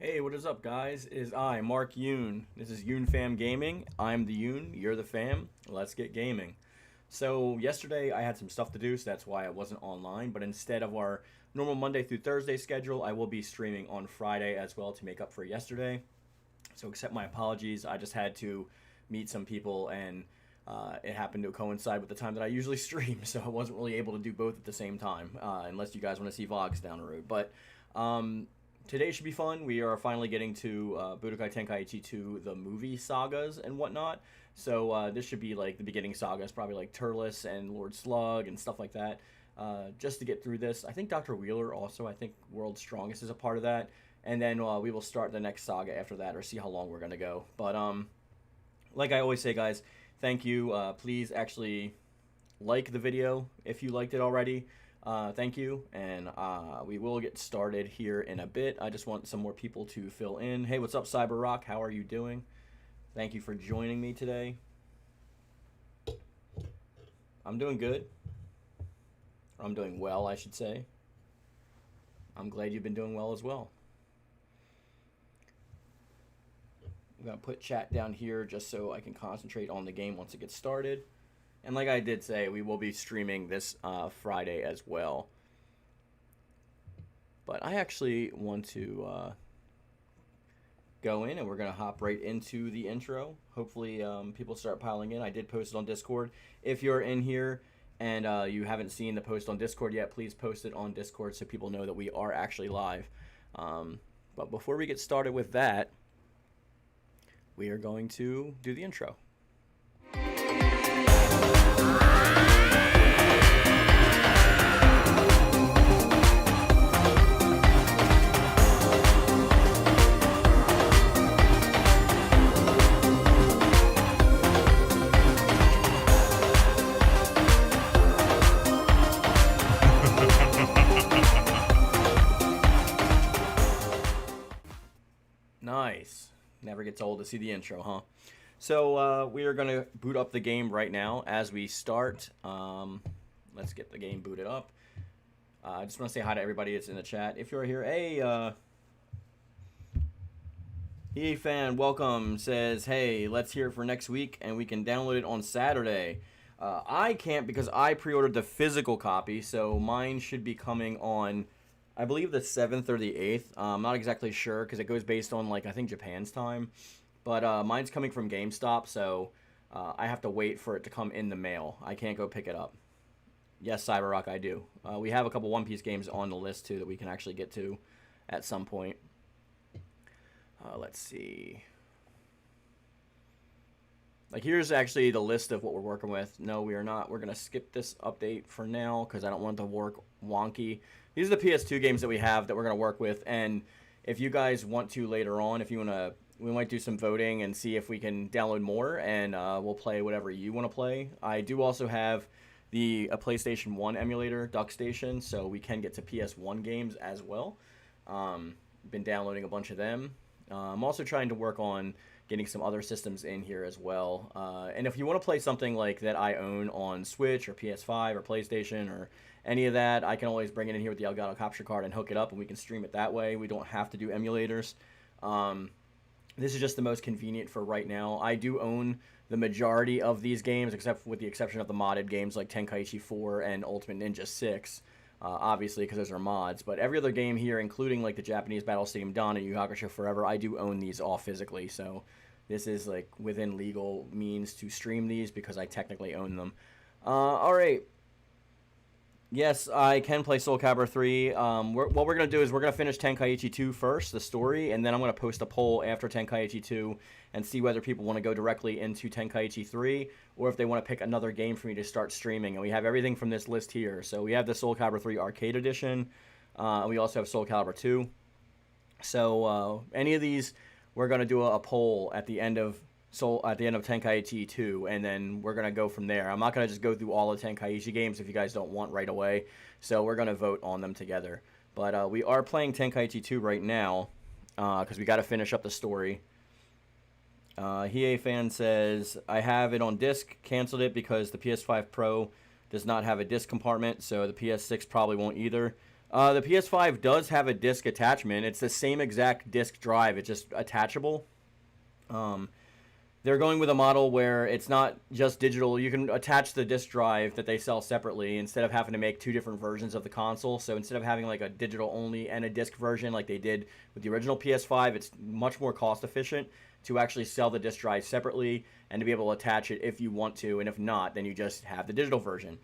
Hey, what is up, guys? It is I, Mark Yoon. This is Yoon-Fam Gaming. I'm the Yoon, you're the fam. Let's get gaming. So, yesterday I had some stuff to do, so that's why I wasn't online. But instead of our normal Monday through Thursday schedule, I will be streaming on Friday as well to make up for yesterday. So, accept my apologies. I just had to meet some people, and it happened to coincide with the time that I usually stream, so I wasn't really able to do both at the same time, unless you guys want to see vlogs down the road. But today should be fun. We are finally getting to Budokai Tenkaichi 2, the movie sagas and whatnot. So this should be like the beginning sagas, probably like Turles and Lord Slug and stuff like that. Just to get through this. I think Dr. Wheeler also, I think World's Strongest is a part of that. And then we will start the next saga after that, or see how long we're going to go. But like I always say, guys, thank you. Please actually like the video if you liked it already. Thank you, and we will get started here in a bit. I just want some more people to fill in. Hey, what's up, Cyber Rock? How are you doing? Thank you for joining me today. I'm doing good. I'm doing well, I should say. I'm glad you've been doing well as well. I'm going to put chat down here just so I can concentrate on the game once it gets started. And like I did say, we will be streaming this Friday as well. But I actually want to go in, and we're going to hop right into the intro. Hopefully people start piling in. I did post it on Discord. If you're in here and you haven't seen the post on Discord yet, please post it on Discord so people know that we are actually live. But before we get started with that, we are going to do the intro. Nice. Never gets old to see the intro, huh? So we are going to boot up the game right now as we start. Let's get the game booted up. I just want to say hi to everybody that's in the chat. If you're here, hey, E-Fan, welcome, says, hey, let's hear it for next week, and we can download it on Saturday. I can't because I pre-ordered the physical copy, so mine should be coming on, I believe, the 7th or the 8th. I'm not exactly sure because it goes based on, like, I think Japan's time. But mine's coming from GameStop, so I have to wait for it to come in the mail. I can't go pick it up. Yes, Cyberrock, I do. We have a couple One Piece games on the list, too, that we can actually get to at some point. Let's see. Like, here's actually the list of what we're working with. No, we are not. We're going to skip this update for now because I don't want it to work wonky. These are the PS2 games that we have that we're going to work with. And if you guys want to later on, if you want to, we might do some voting and see if we can download more, and we'll play whatever you want to play. I do also have a PlayStation 1 emulator, DuckStation, so we can get to PS1 games as well. Been downloading a bunch of them. I'm also trying to work on getting some other systems in here as well. And if you want to play something like that I own on Switch or PS5 or PlayStation or any of that, I can always bring it in here with the Elgato capture card and hook it up, and we can stream it that way. We don't have to do emulators. This is just the most convenient for right now. I do own the majority of these games, except with the exception of the modded games like Tenkaichi 4 and Ultimate Ninja 6, obviously, because those are mods. But every other game here, including like the Japanese Battle Stadium Dawn and Yu Hakusho Forever, I do own these all physically. So this is like within legal means to stream these because I technically own them. All right. Yes, I can play Soul Calibur 3. What we're going to do is we're going to finish Tenkaichi 2 first, the story, and then I'm going to post a poll after Tenkaichi 2 and see whether people want to go directly into Tenkaichi 3 or if they want to pick another game for me to start streaming. And we have everything from this list here. So we have the Soul Calibur 3 Arcade Edition, and we also have Soul Calibur 2. So any of these, we're going to do a poll at the end of Tenkaichi 2, and then we're going to go from there. I'm not going to just go through all the Tenkaichi games if you guys don't want right away, so we're going to vote on them together. But we are playing Tenkaichi 2 right now, because we got to finish up the story. Hiei fan says, I have it on disc, canceled it because the PS5 Pro does not have a disc compartment, so the PS6 probably won't either. The PS5 does have a disc attachment. It's the same exact disc drive. It's just attachable. They're going with a model where it's not just digital. You can attach the disc drive that they sell separately instead of having to make two different versions of the console. So instead of having like a digital only and a disc version like they did with the original PS5, it's much more cost efficient to actually sell the disc drive separately and to be able to attach it if you want to. And if not, then you just have the digital version.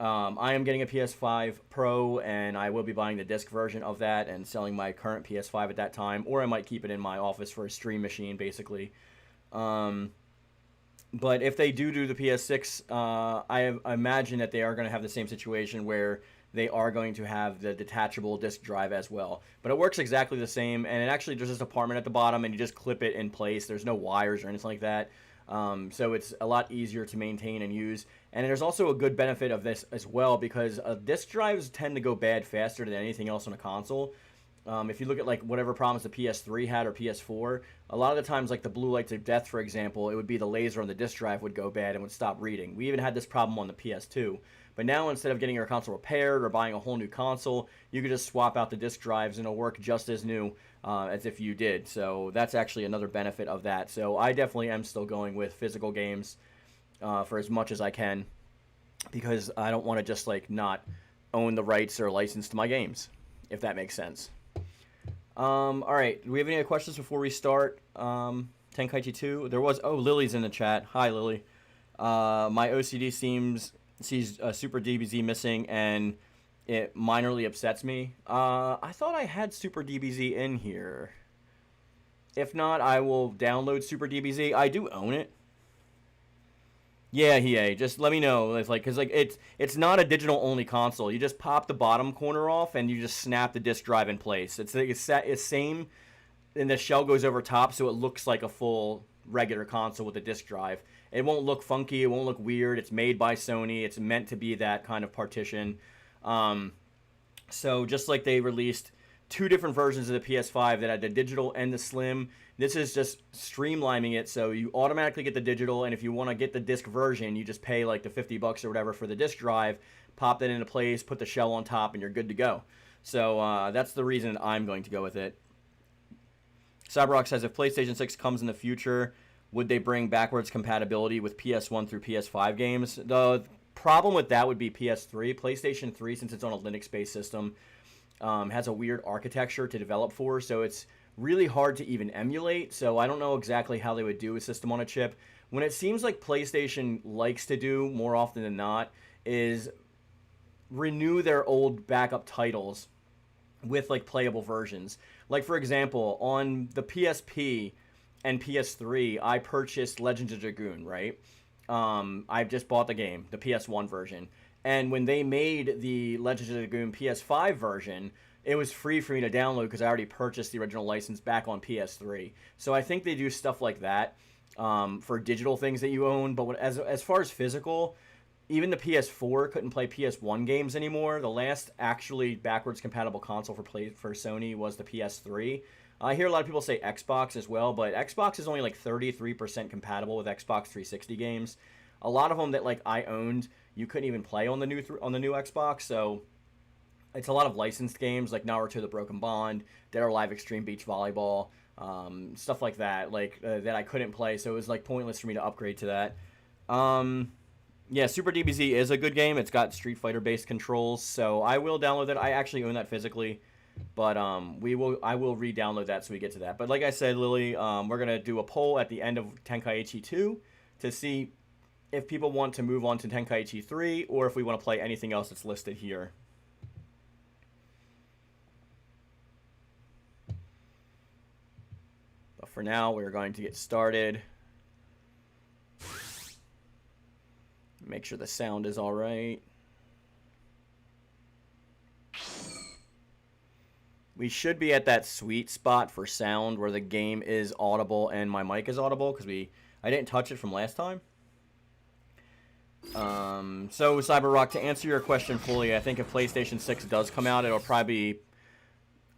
I am getting a PS5 Pro, and I will be buying the disc version of that and selling my current PS5 at that time, or I might keep it in my office for a stream machine, basically. But if they do the PS6, I imagine that they are going to have the same situation where they are going to have the detachable disc drive as well. But it works exactly the same, and it actually there's this compartment at the bottom, and you just clip it in place. There's no wires or anything like that. So it's a lot easier to maintain and use. And there's also a good benefit of this as well, because disc drives tend to go bad faster than anything else on a console. If you look at like whatever problems the PS3 had or PS4, a lot of the times like the blue lights of death, for example, it would be the laser on the disc drive would go bad and would stop reading. We even had this problem on the PS2. But now instead of getting your console repaired or buying a whole new console, you could just swap out the disc drives and it'll work just as new as if you did. So that's actually another benefit of that. So I definitely am still going with physical games for as much as I can, because I don't want to just like not own the rights or license to my games, if that makes sense. All right, do we have any other questions before we start Tenkaichi 2? There was, Lily's in the chat. Hi, Lily. My OCD sees Super DBZ missing, and it minorly upsets me. I thought I had Super DBZ in here. If not, I will download Super DBZ. I do own it. Yeah, just let me know. It's like, cause like it's not a digital only console. You just pop the bottom corner off and you just snap the disc drive in place. It's same, and the shell goes over top, so it looks like a full regular console with a disc drive. It won't look funky. It won't look weird. It's made by Sony. It's meant to be that kind of partition. So just like they released two different versions of the PS5 that had the digital and the slim, this is just streamlining it, so you automatically get the digital, and if you want to get the disc version, you just pay like the $50 or whatever for the disc drive, pop that into place, put the shell on top, and you're good to go. So that's the reason I'm going to go with it. Cyberrock says, if PlayStation 6 comes in the future, would they bring backwards compatibility with PS1 through PS5 games? The problem with that would be PS3. PlayStation 3, since it's on a Linux-based system, has a weird architecture to develop for, so it's really hard to even emulate. So I don't know exactly how they would do a system on a chip. When it seems like PlayStation likes to do more often than not is renew their old backup titles with like playable versions. Like for example, on the PSP and PS3, I purchased Legends of Dragoon, right? I've just bought the game, the PS1 version. And when they made the Legends of Dragoon PS5 version, it was free for me to download because I already purchased the original license back on PS3. So I think they do stuff like that for digital things that you own. But as far as physical, even the PS4 couldn't play PS1 games anymore. The last actually backwards compatible console for Sony was the PS3. I hear a lot of people say Xbox as well, but Xbox is only like 33% compatible with Xbox 360 games. A lot of them that like I owned, you couldn't even play on the new Xbox. So it's a lot of licensed games like Naruto: The Broken Bond, Dead or Alive Extreme Beach Volleyball, stuff like that, that I couldn't play. So it was like pointless for me to upgrade to that. Yeah, Super DBZ is a good game. It's got Street Fighter based controls, so I will download that. I actually own that physically, but I will re-download that so we get to that. But like I said, Lily, we're gonna do a poll at the end of Tenkaichi 2 to see if people want to move on to Tenkaichi 3 or if we want to play anything else that's listed here. But for now, we're going to get started. Make sure the sound is all right. We should be at that sweet spot for sound where the game is audible and my mic is audible because I didn't touch it from last time. So Cyberrock, to answer your question fully, I think if PlayStation 6 does come out, it'll probably be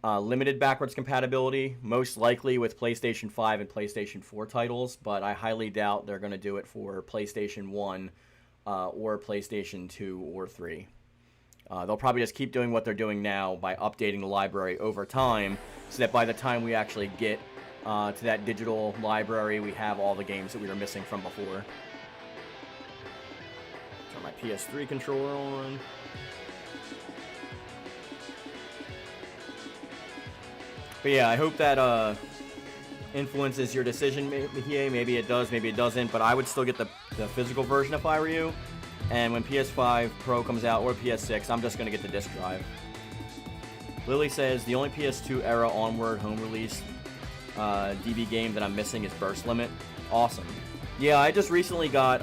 limited backwards compatibility, most likely with PlayStation 5 and PlayStation 4 titles, but I highly doubt they're going to do it for PlayStation 1 or PlayStation 2 or 3. They'll probably just keep doing what they're doing now by updating the library over time, so that by the time we actually get to that digital library, we have all the games that we were missing from before. Turn my PS3 controller on. But yeah, I hope that influences your decision, maybe it does, maybe it doesn't, but I would still get the physical version if I were you. And when PS5 Pro comes out, or PS6, I'm just going to get the disc drive. Lily says, the only PS2 era onward home release DB game that I'm missing is Burst Limit. Awesome. Yeah, I just recently got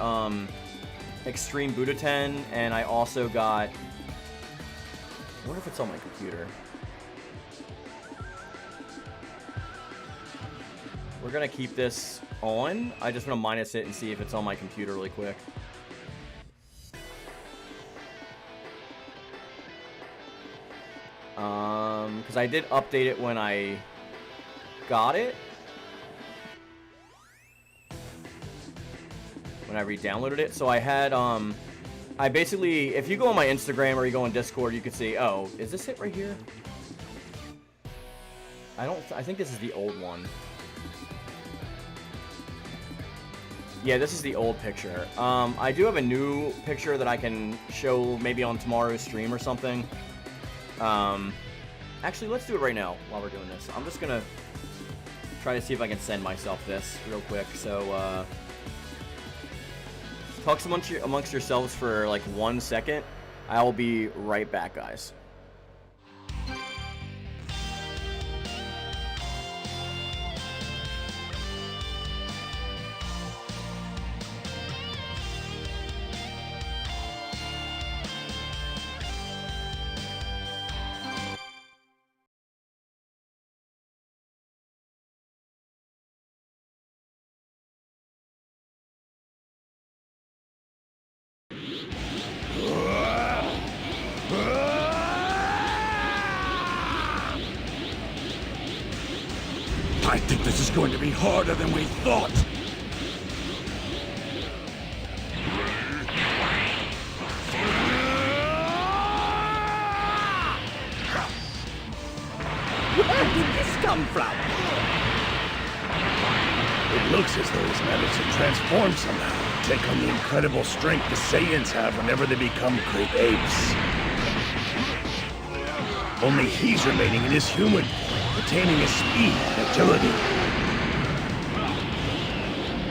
Extreme Budokai, and I also got... I wonder if it's on my computer. We're going to keep this on. I just want to minus it and see if it's on my computer really quick. Because I did update it when I got it. When I re-downloaded it. So I had, I basically, if you go on my Instagram or you go on Discord, you can see, oh, is this it right here? I think this is the old one. Yeah, this is the old picture. I do have a new picture that I can show maybe on tomorrow's stream or something. Actually, let's do it right now while we're doing this. I'm just gonna try to see if I can send myself this real quick. So, talk amongst yourselves for like 1 second. I will be right back, guys. I think this is going to be harder than we thought. Where did this come from? It looks as though he's managed to transform somehow. Take on the incredible strength the Saiyans have whenever they become great apes. Only he's remaining in his human form, retaining his speed and agility.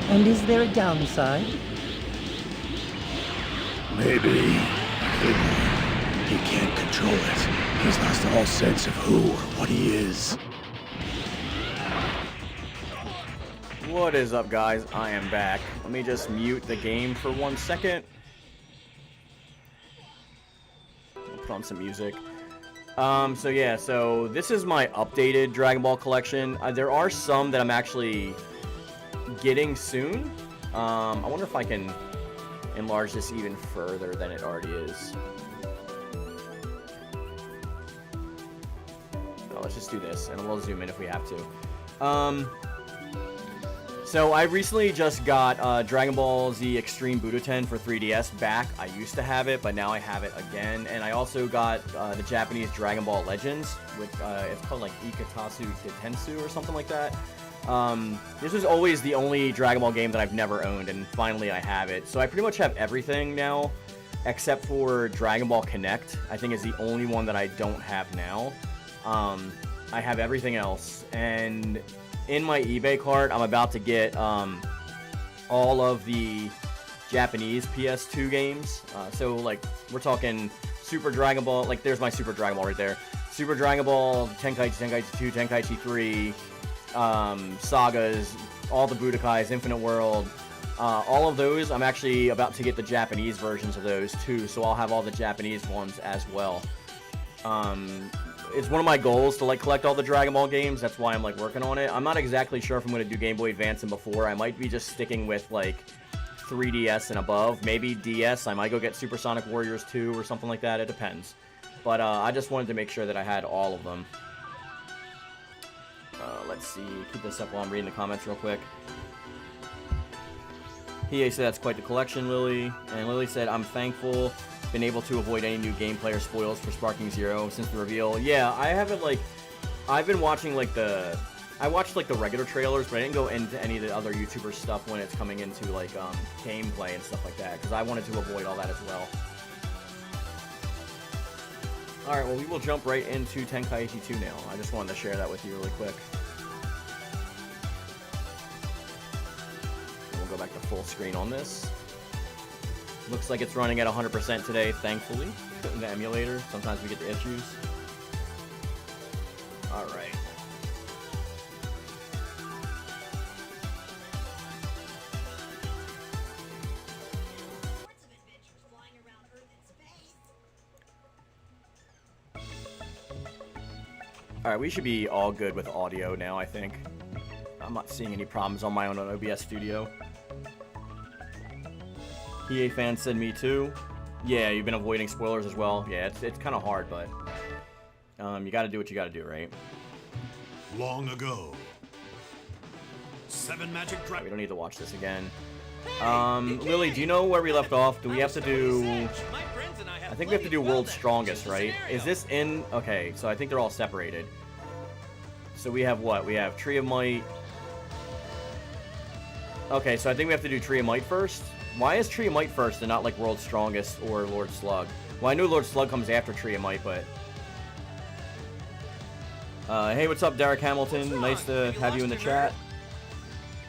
And is there a downside? Maybe. He can't control it. He's lost all sense of who or what he is. What is up, guys? I am back. Let me just mute the game for 1 second. I'll put on some music. So yeah, so this is my updated Dragon Ball collection. There are some that I'm actually getting soon. I wonder if I can enlarge this even further than it already is. No, let's just do this, and we'll zoom in if we have to. So I recently just got Dragon Ball Z Extreme Budokai for 3DS back. I used to have it, but now I have it again. And I also got the Japanese Dragon Ball Legends, which it's called like Ikatatsu Detensu or something like that. This was always the only Dragon Ball game that I've never owned, and finally I have it. So I pretty much have everything now, except for Dragon Ball Connect. I think is the only one that I don't have now. I have everything else, and in my eBay cart, I'm about to get all of the Japanese PS2 games. So, like, we're talking Super Dragon Ball. Like, there's my Super Dragon Ball right there. Super Dragon Ball, Tenkaichi, Tenkaichi 2, Tenkaichi 3, Sagas, all the Budokais, Infinite World. All of those, I'm actually about to get the Japanese versions of those, too. So I'll have all the Japanese ones as well. It's one of my goals to like collect all the Dragon Ball games. That's why I'm like working on it. I'm not exactly sure if I'm going to do Game Boy Advance and before. I might be just sticking with like 3DS and above. Maybe DS. I might go get Super Sonic Warriors 2 or something like that. It depends. But I just wanted to make sure that I had all of them. Let's see. Keep this up while I'm reading the comments real quick. Hiei said that's quite the collection, Lily. And Lily said, I'm thankful been able to avoid any new gameplay or spoils for Sparking Zero since the reveal. Yeah, I haven't, like, I've been watching, like, I watched, like, the regular trailers, but I didn't go into any of the other YouTuber stuff when it's coming into, like, gameplay and stuff like that, because I wanted to avoid all that as well. Alright, well, we will jump right into Tenkaichi 2 now. I just wanted to share that with you really quick. And we'll go back to full screen on this. Looks like it's running at 100% today, thankfully, in the emulator. Sometimes we get the issues. Alright. Alright, we should be all good with audio now, I think. I'm not seeing any problems on my own on OBS Studio. EA fans said me too. Yeah, you've been avoiding spoilers as well. Yeah, it's kind of hard, but you got to do what you got to do, right? Long ago, 7 magic dragons. We don't need to watch this again. Lily, do you know where we left off? Do we have to do... I think we have to do World's Strongest, right? Is this in... Okay, so I think they're all separated. So we have what? We have Tree of Might. Okay, so I think we have to do Tree of Might first. Why is Tree of Might first and not like World's Strongest or Lord Slug? Well, I know Lord Slug comes after Tree of Might, but... hey, what's up, Derek Hamilton? Nice to have you in the chat.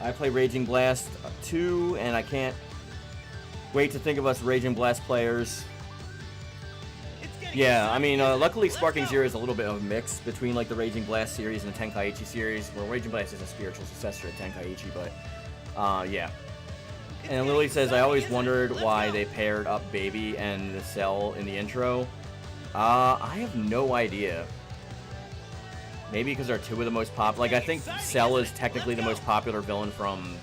I play Raging Blast 2, and I can't wait to think of us Raging Blast players. Yeah, I mean, luckily Sparking Zero is a little bit of a mix between like the Raging Blast series and the Tenkaichi series. Well, Raging Blast is a spiritual successor to Tenkaichi, but yeah. And Lily says, I always wondered why they paired up Baby and the Cell in the intro. I have no idea. Maybe because they're two of the most popular. Like, I think Cell is technically the most popular villain from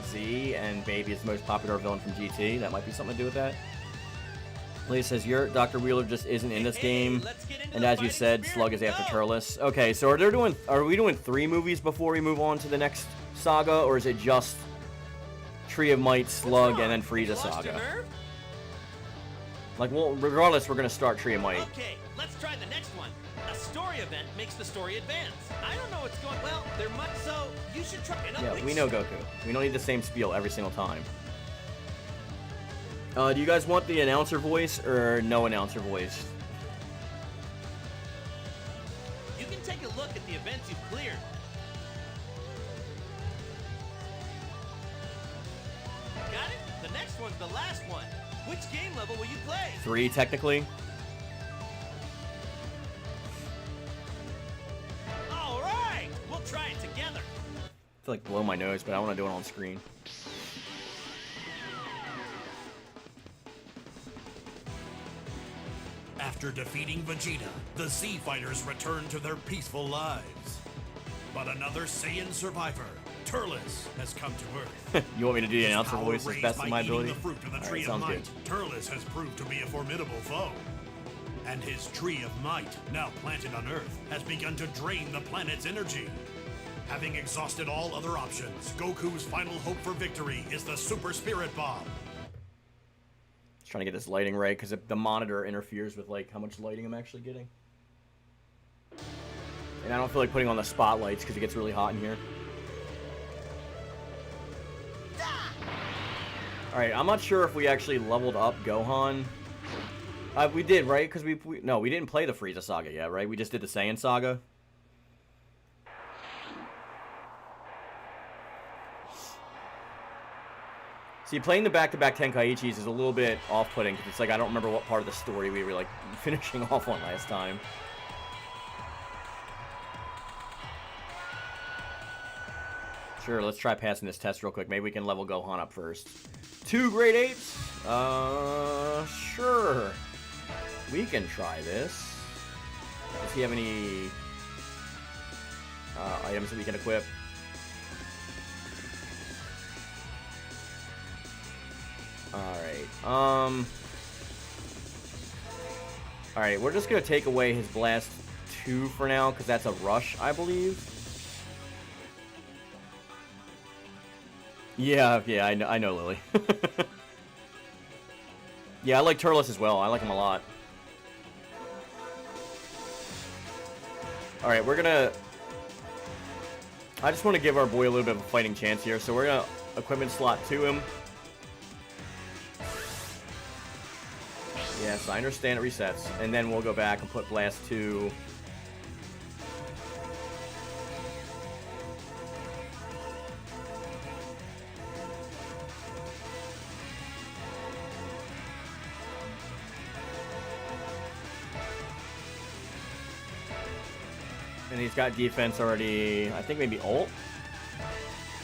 Z, and Baby is the most popular villain from GT. That might be something to do with that. Lily says, your Dr. Wheeler just isn't in this game. And as you said, Slug is after Turles. Okay, so are we doing 3 movies before we move on to the next saga, or is it just Tree of Might, Slug, and then Frieza Saga? Like, well, regardless, we're gonna start Tree of Might. Okay, let's try the next one. A story event makes the story advance. I don't know what's going well. There might, so you should try. Yeah, we know Goku. We don't need the same spiel every single time. Do you guys want the announcer voice or no announcer voice? You can take a look at the events you've cleared. Got it? The next one's the last one. Which game level will you play? 3, technically. All right, we'll try it together. I feel like blow my nose, but I want to do it on screen. After defeating Vegeta, the Z Fighters return to their peaceful lives. But another Saiyan survivor, Turles, has come to Earth. You want me to do the His announcer power voice as raised best by of my eating ability? the fruit of the Alright, Tree of sounds Might, good. Turles has proved to be a formidable foe. And his Tree of Might, now planted on Earth, has begun to drain the planet's energy. Having exhausted all other options, Goku's final hope for victory is the Super Spirit Bomb. Just trying to get this lighting right, because the monitor interferes with like how much lighting I'm actually getting. And I don't feel like putting on the spotlights because it gets really hot in here. Alright, I'm not sure if we actually leveled up Gohan. We did, right? Because no, we didn't play the Frieza Saga yet, right? We just did the Saiyan Saga. See, playing the back-to-back Tenkaichis is a little bit off-putting, because it's like I don't remember what part of the story we were, like, finishing off on last time. Sure, let's try passing this test real quick. Maybe we can level Gohan up first. 2 Great Apes? Sure. We can try this. Does he have any items that we can equip? Alright, Alright, we're just gonna take away his Blast 2 for now, because that's a rush, I believe. Yeah, I know, Lily. Yeah, I like Turles as well. I like him a lot. Alright, we're gonna... I just want to give our boy a little bit of a fighting chance here, so we're gonna equipment slot to him. Yes, I understand it resets. And then we'll go back and put Blast 2... And he's got defense already, I think maybe ult?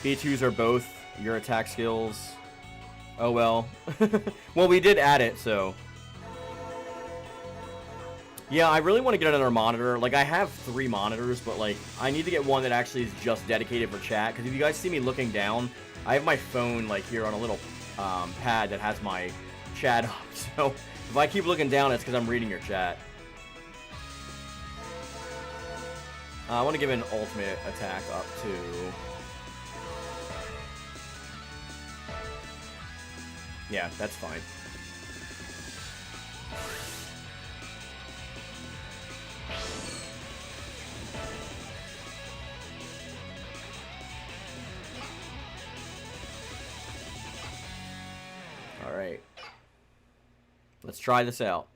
B2s are both your attack skills. Oh well. Well, we did add it, so... Yeah, I really want to get another monitor. Like, I have 3 monitors, but, like, I need to get one that actually is just dedicated for chat. Because if you guys see me looking down, I have my phone, like, here on a little pad that has my chat up. So, if I keep looking down, it's because I'm reading your chat. I want to give an ultimate attack up to... Yeah, that's fine. Alright. Let's try this out.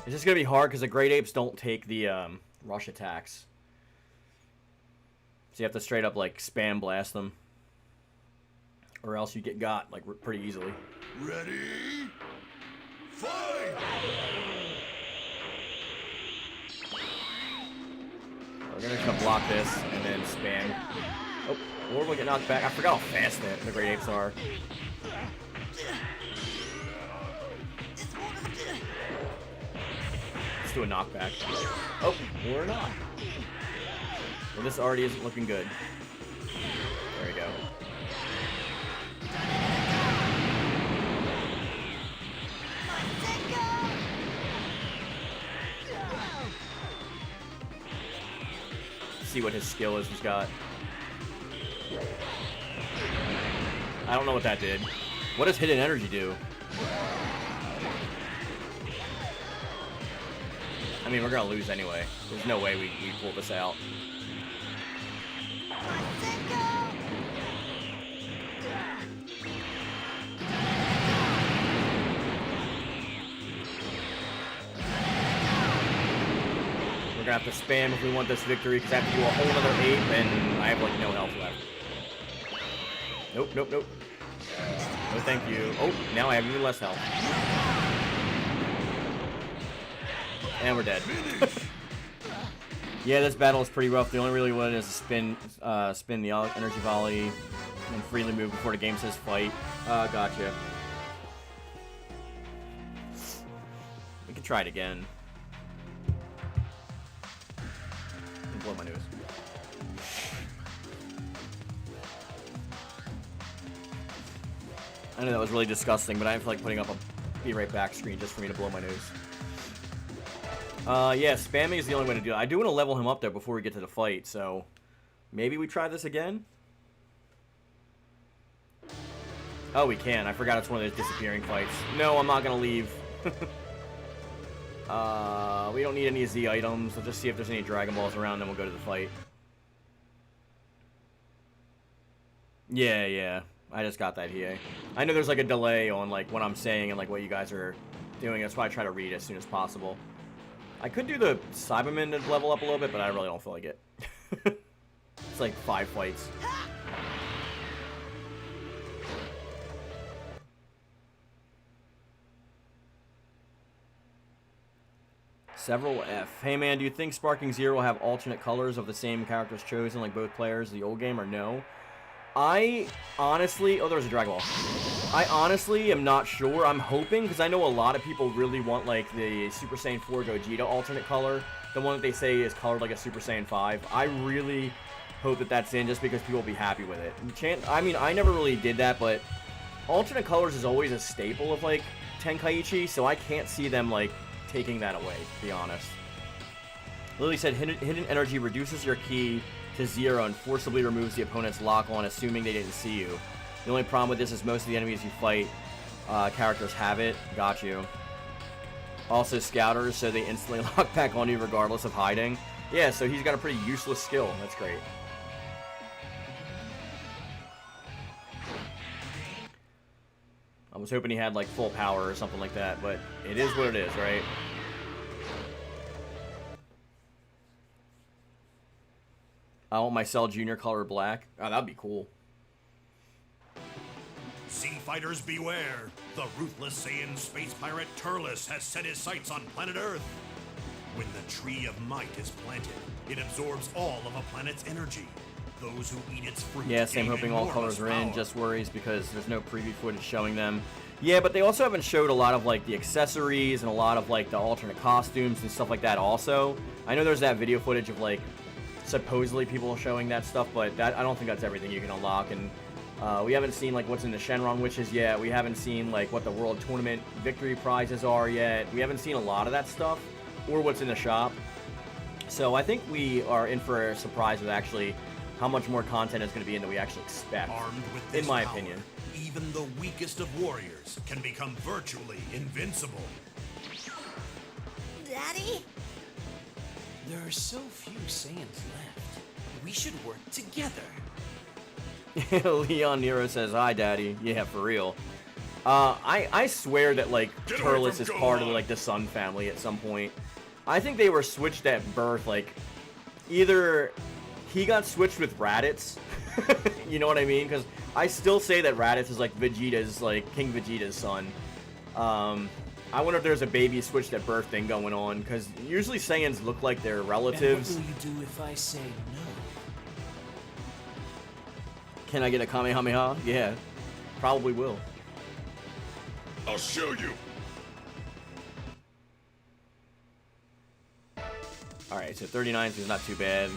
It's just going to be hard because the Great Apes don't take the rush attacks. So you have to straight up, like, spam blast them. Or else you get got, like, pretty easily. Ready? Fight! We're going to block this and then spam. Oh, or we'll get knocked back. I forgot how fast the Great Apes are. Let's do a knockback. Oh, or not. Well, this already isn't looking good. There we go. See what his skill is he's got. I don't know what that did. What does hidden energy do? I mean, we're gonna lose anyway. There's no way we pull this out. We're gonna have to spam if we want this victory, because I have to do a whole other 8, and I have, like, no health left. Nope, nope, nope. No thank you. Oh, now I have even less health. And we're dead. Yeah, this battle is pretty rough. The only really one is to spin the energy volley and freely move before the game says fight. Gotcha. We can try it again. Blow my nose. I know that was really disgusting, but I feel like putting up a be right back screen just for me to blow my nose. Yeah, spamming is the only way to do it. I do want to level him up there before we get to the fight, so maybe we try this again? Oh, we can. I forgot it's one of those disappearing fights. No, I'm not going to leave. We don't need any Z items. We'll just see if there's any Dragon Balls around, then we'll go to the fight. Yeah. I just got that here. I know there's like a delay on like what I'm saying and like what you guys are doing. That's why I try to read as soon as possible. I could do the Cyberman to level up a little bit, but I really don't feel like it. It's like 5 fights. Several F. Hey man, do you think Sparking Zero will have alternate colors of the same characters chosen like both players in the old game or no? I honestly... Oh, there was a Dragon Ball. I honestly am not sure. I'm hoping, because I know a lot of people really want like the Super Saiyan 4 Gogeta alternate color. The one that they say is colored like a Super Saiyan 5. I really hope that that's in just because people will be happy with it. I mean, I never really did that, but alternate colors is always a staple of like Tenkaichi, so I can't see them like taking that away, to be honest. Lily said, hidden energy reduces your ki to 0 and forcibly removes the opponent's lock on, assuming they didn't see you. The only problem with this is most of the enemies you fight, characters have it. Got you. Also scouters, so they instantly lock back on you regardless of hiding. Yeah, so he's got a pretty useless skill. That's great. I was hoping he had like full power or something like that, but it is what it is, right? I want my Cell Junior color black. Oh, that'd be cool. Sea fighters beware! The ruthless Saiyan space pirate Turles has set his sights on planet Earth. When the Tree of Might is planted, it absorbs all of a planet's energy. Those who eat its fruit. Yeah, same. Hoping all colors are in. Just worries because there's no preview footage showing them. Yeah, but they also haven't showed a lot of like the accessories and a lot of like the alternate costumes and stuff like that. Also, I know there's that video footage of like supposedly people showing that stuff, but that I don't think that's everything you can unlock. And we haven't seen like what's in the Shenron Witches yet. We haven't seen like what the World Tournament victory prizes are yet. We haven't seen a lot of that stuff or what's in the shop. So I think we are in for a surprise with actually how much more content is going to be in than we actually expect, Armed with this in my power, opinion. even the weakest of warriors can become virtually invincible. Daddy? There are so few Saiyans left. We should work together. Leon Nero says, "Hi, Daddy." Yeah, for real. I swear that like Get away Turles from is part of Gohan. like the Sun family at some point. I think they were switched at birth. Like either he got switched with Raditz, you know what I mean? Because I still say that Raditz is like Vegeta's, like King Vegeta's son. I wonder if there's a baby switched at birth thing going on, because usually Saiyans look like they're relatives. And what will you do if I say no? Can I get a Kamehameha? Yeah, probably will. I'll show you. Alright, so 39 is not too bad.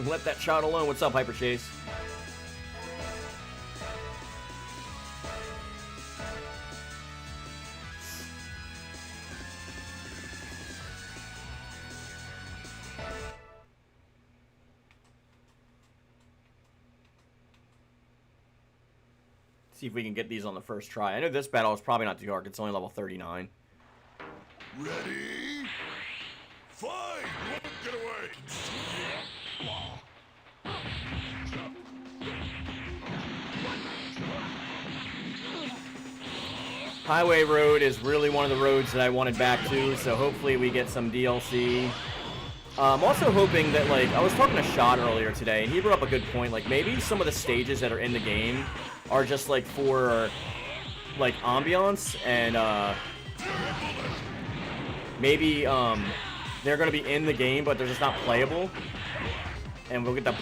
Let that shot alone. What's up, Hyper Chase? See if we can get these on the first try. I know this battle is probably not too hard. It's only level 39. Ready? Fight! Get away! Highway Road is really one of the roads that I wanted back to, so hopefully we get some DLC. I'm also hoping that, like, I was talking to Shot earlier today, and he brought up a good point. Like, maybe some of the stages that are in the game are just, like, for, like, ambiance, and, maybe, they're going to be in the game, but they're just not playable. And we'll get to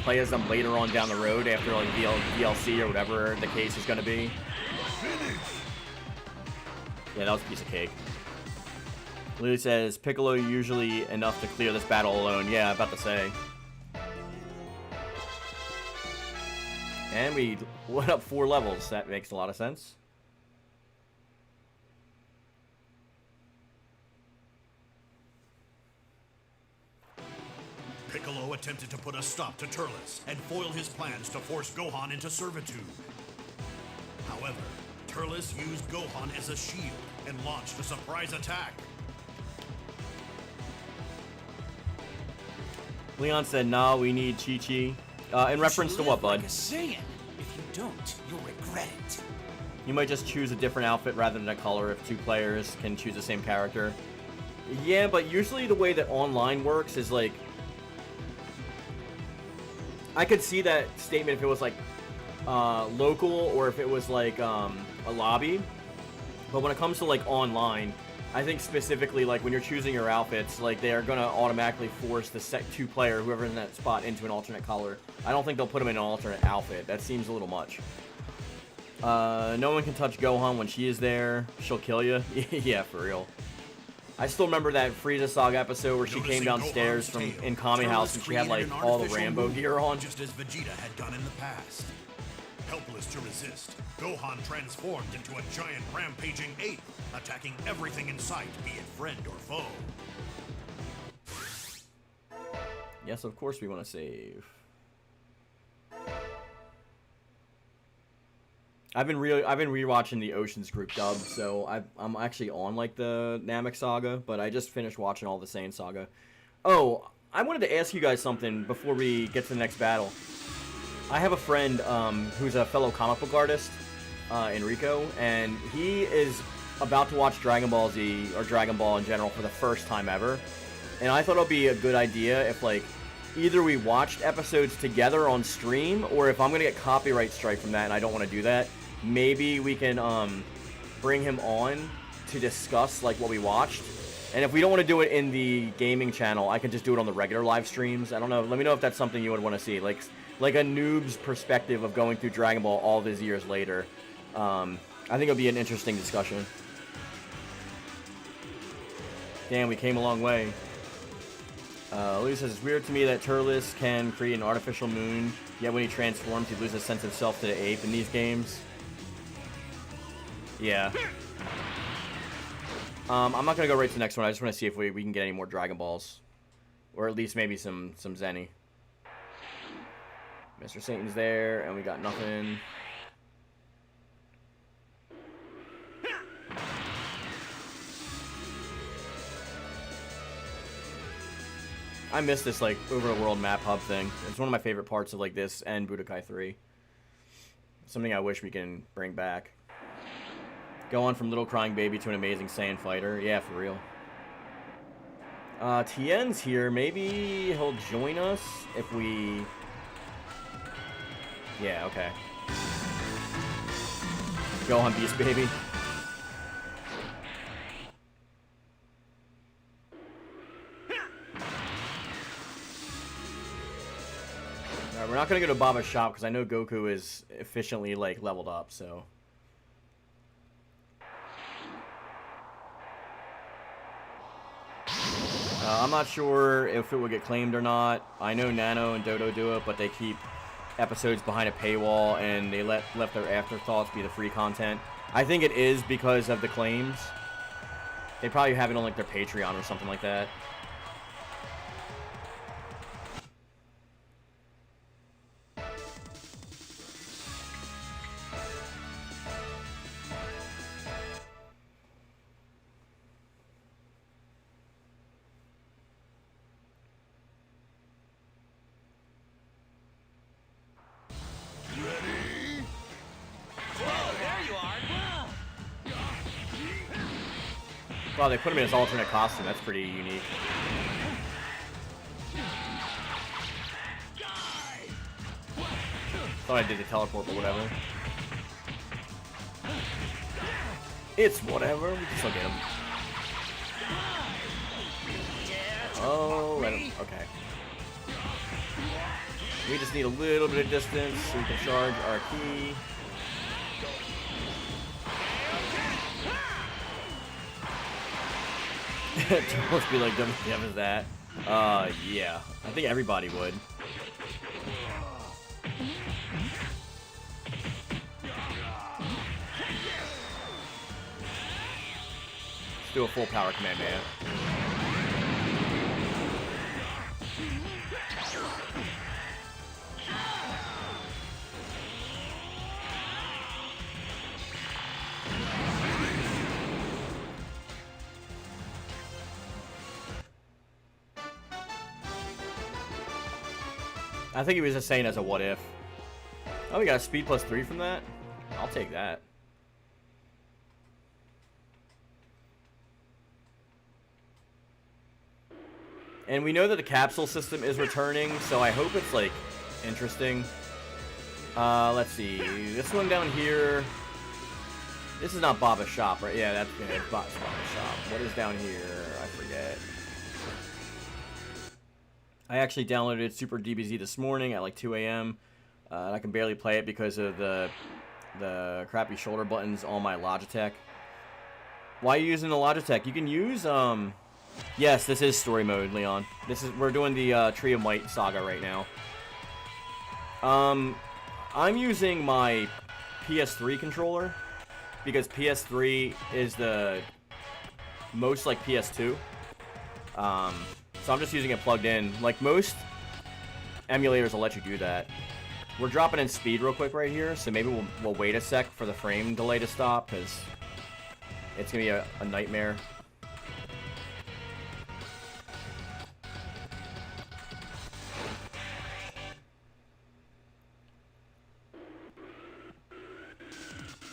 play as them later on down the road after, like, DLC or whatever the case is going to be. Yeah, that was a piece of cake. Lily says, Piccolo usually enough to clear this battle alone. Yeah, I'm about to say. And we went up 4 levels. That makes a lot of sense. Piccolo attempted to put a stop to Turles and foil his plans to force Gohan into servitude. However, Turles used Gohan as a shield and launched a surprise attack. Leon said, nah, we need Chi-Chi. In reference to what, bud? Like a Saiyan. If you don't, you'll regret it. You might just choose a different outfit rather than a color if 2 players can choose the same character. Yeah, but usually the way that online works is like... I could see that statement if it was like local or if it was like a lobby. But when it comes to like online, I think specifically like when you're choosing your outfits, like they are going to automatically force the 2 player, whoever's in that spot, into an alternate color. I don't think they'll put them in an alternate outfit. That seems a little much. No one can touch Gohan when she is there. She'll kill you. Yeah, for real. I still remember that Frieza Saga episode where she came downstairs from in Kami House and she had like all the Rambo gear on. Just as Vegeta had done in the past. Helpless to resist, Gohan transformed into a giant rampaging ape, attacking everything in sight, be it friend or foe. Yes, of course we want to save. I've been rewatching the Oceans Group dub, so I'm actually on like the Namek saga, but I just finished watching all the Saiyan saga. Oh, I wanted to ask you guys something before we get to the next battle. I have a friend who's a fellow comic book artist, Enrico, and he is about to watch Dragon Ball Z or Dragon Ball in general for the first time ever. And I thought it would be a good idea if like either we watched episodes together on stream, or if I'm gonna get copyright strike from that and I don't want to do that, maybe we can bring him on to discuss like what we watched. And if we don't want to do it in the gaming channel, I can just do it on the regular live streams. I don't know. Let me know if that's something you would want to see, like a noob's perspective of going through Dragon Ball all these years later. I think it'll be an interesting discussion. Damn, we came a long way. Louis says, it's weird to me that Turles can create an artificial moon, yet when he transforms, he loses a sense of self to the ape in these games. Yeah. I'm not going to go right to the next one. I just want to see if we can get any more Dragon Balls. Or at least maybe some Zenny. Mr. Satan's there, and we got nothing. I miss this, like, over-the-world map hub thing. It's one of my favorite parts of, like, this and Budokai 3. Something I wish we can bring back. Go on from little crying baby to an amazing Saiyan fighter. Yeah, for real. Tien's here. Maybe he'll join us if we... Yeah, okay. Go on, Beast Baby. We're not going to go to Baba's shop because I know Goku is efficiently, like, leveled up, so... I'm not sure if it will get claimed or not. I know Nano and Dodo do it, but they keep episodes behind a paywall, and they left their afterthoughts be the free content. I think it is because of the claims. They probably have it on, like, their Patreon or something like that. Wow, they put him in his alternate costume. That's pretty unique. Thought I did the teleport, but whatever. It's whatever. We can still get him. Oh, let him. Okay. We just need a little bit of distance so we can charge our key. Don't be like, WTF is that? Yeah. I think everybody would. Let's do a full power command, man. I think he was just saying as a what if. Oh, we got a speed +3 from that? I'll take that. And we know that the capsule system is returning, so I hope it's, like, interesting. Let's see. This one down here. This is not Baba's shop, right? Yeah, that's good. It's Baba's shop. What is down here? I forget. I actually downloaded Super DBZ this morning at like 2 a.m. And I can barely play it because of the crappy shoulder buttons on my Logitech. Why are you using the Logitech? You can use yes, this is story mode, Leon. We're doing the Tree of Might saga right now. I'm using my PS3 controller because PS3 is the most like PS2. So I'm just using it plugged in. Like most emulators will let you do that. We're dropping in speed real quick right here, so maybe we'll wait a sec for the frame delay to stop, because it's going to be a nightmare.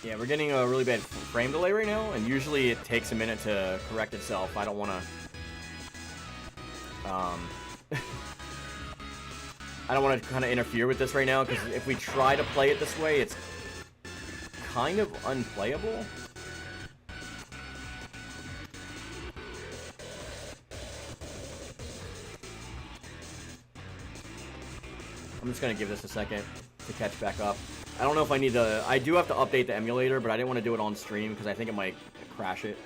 Yeah, we're getting a really bad frame delay right now, and usually it takes a minute to correct itself. I don't want to... I don't want to kind of interfere with this right now, because if we try to play it this way, it's kind of unplayable. I'm just going to give this a second to catch back up. I don't know if I need to... I do have to update the emulator, but I didn't want to do it on stream, because I think it might crash it.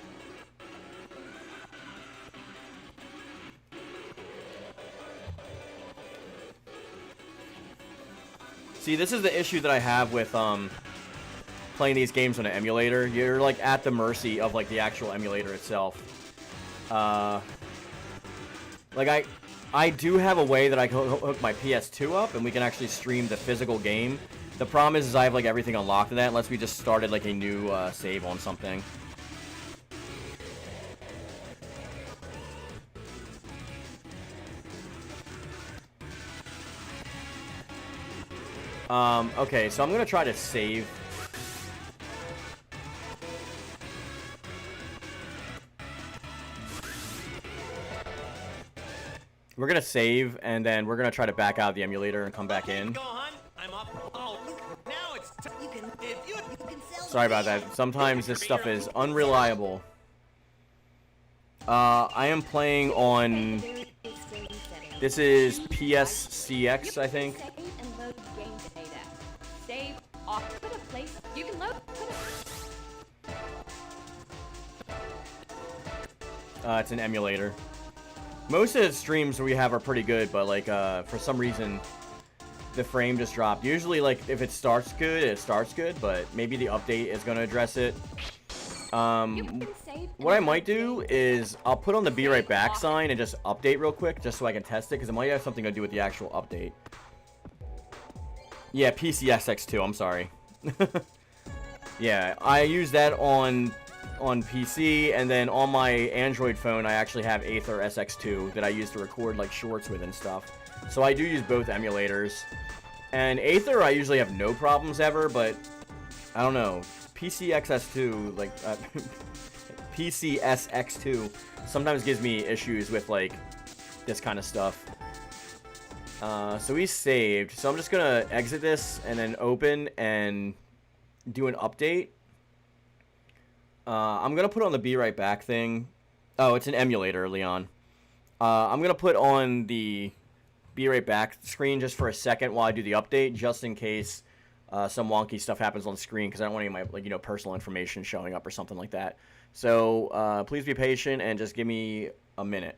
See, this is the issue that I have with playing these games on an emulator. You're like at the mercy of like the actual emulator itself. Like I do have a way that I can hook my PS2 up and we can actually stream the physical game. The problem is I have like everything unlocked in that unless we just started like a new save on something. Okay, so I'm gonna try to save. We're gonna save, and then we're gonna try to back out of the emulator and come back in. Go on. I'm up. Oh, now it's you can Sorry about that. Sometimes this stuff is unreliable. I am playing on... This is PSCX, I think. It's an emulator. Most of the streams we have are pretty good, but like for some reason the frame just dropped. Usually like if it starts good, it starts good, but maybe the update is going to address it. What I might do is I'll put on the be right back sign and just update real quick just so I can test it, because it might have something to do with the actual update. Yeah, PCSX2, I'm sorry. Yeah, I use that on PC, and then on my Android phone I actually have Aether SX2 that I use to record like shorts with and stuff. So I do use both emulators. And Aether I usually have no problems ever, but I don't know. PCXS2, like PCSX2 sometimes gives me issues with like this kind of stuff. So we saved. So I'm just gonna exit this and then open and do an update. I'm gonna put on the be right back thing. Oh, it's an emulator, Leon. I'm gonna put on the be right back screen just for a second while I do the update, just in case some wonky stuff happens on screen, because I don't want any of my, like, personal information showing up or something like that. So please be patient and just give me a minute.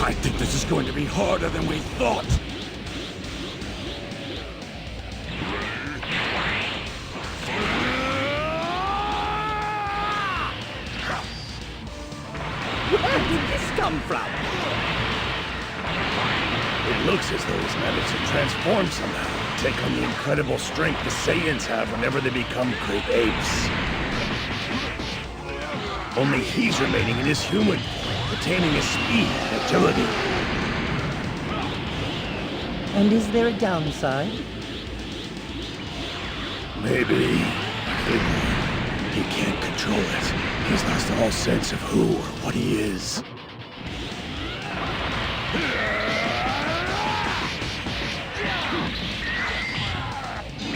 I think this is going to be harder than we thought. Where did this come from? It looks as though he's managed to transform somehow. Take on the incredible strength the Saiyans have whenever they become great apes. Only he's remaining in his human form, retaining his speed and agility. And is there a downside? Maybe. He can't control it. He's lost all sense of who or what he is.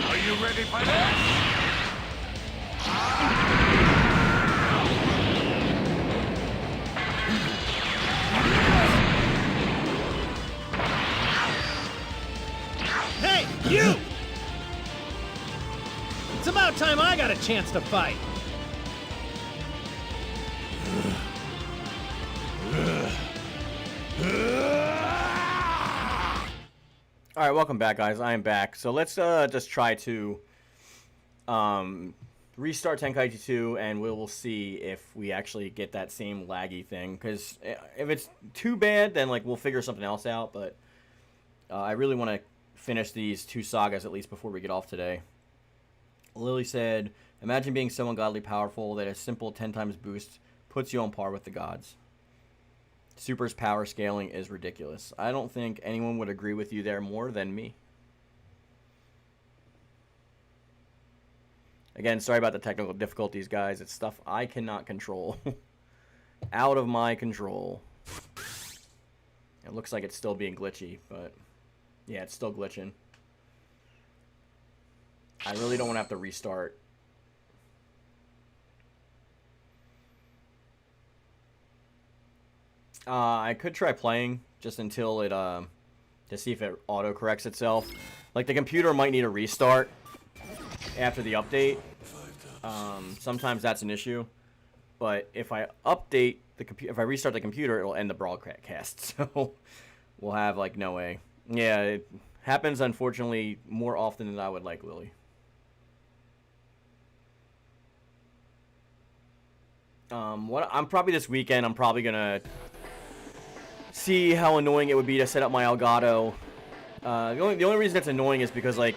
Are you ready for this? chance to fight. All right, welcome back, guys. I am back. So let's just try to restart Tenkaichi 2, and we'll see if we actually get that same laggy thing. Because if it's too bad, then like we'll figure something else out. But I really want to finish these 2 sagas at least before we get off today. Lily said, "Imagine being so ungodly powerful that a simple 10 times boost puts you on par with the gods. Super's power scaling is ridiculous." I don't think anyone would agree with you there more than me. Again, sorry about the technical difficulties, guys. It's stuff I cannot control. Out of my control. It looks like it's still being glitchy, but yeah, it's still glitching. I really don't want to have to restart. I could try playing just until it, to see if it auto-corrects itself. Like, the computer might need a restart after the update. Sometimes that's an issue. But if I update the computer, if I restart the computer, it'll end the broadcast. So we'll have, like, no way. Yeah, it happens, unfortunately, more often than I would like, Lily. I'm probably this weekend, I'm probably gonna see how annoying it would be to set up my Elgato. The only reason it's annoying is because, like,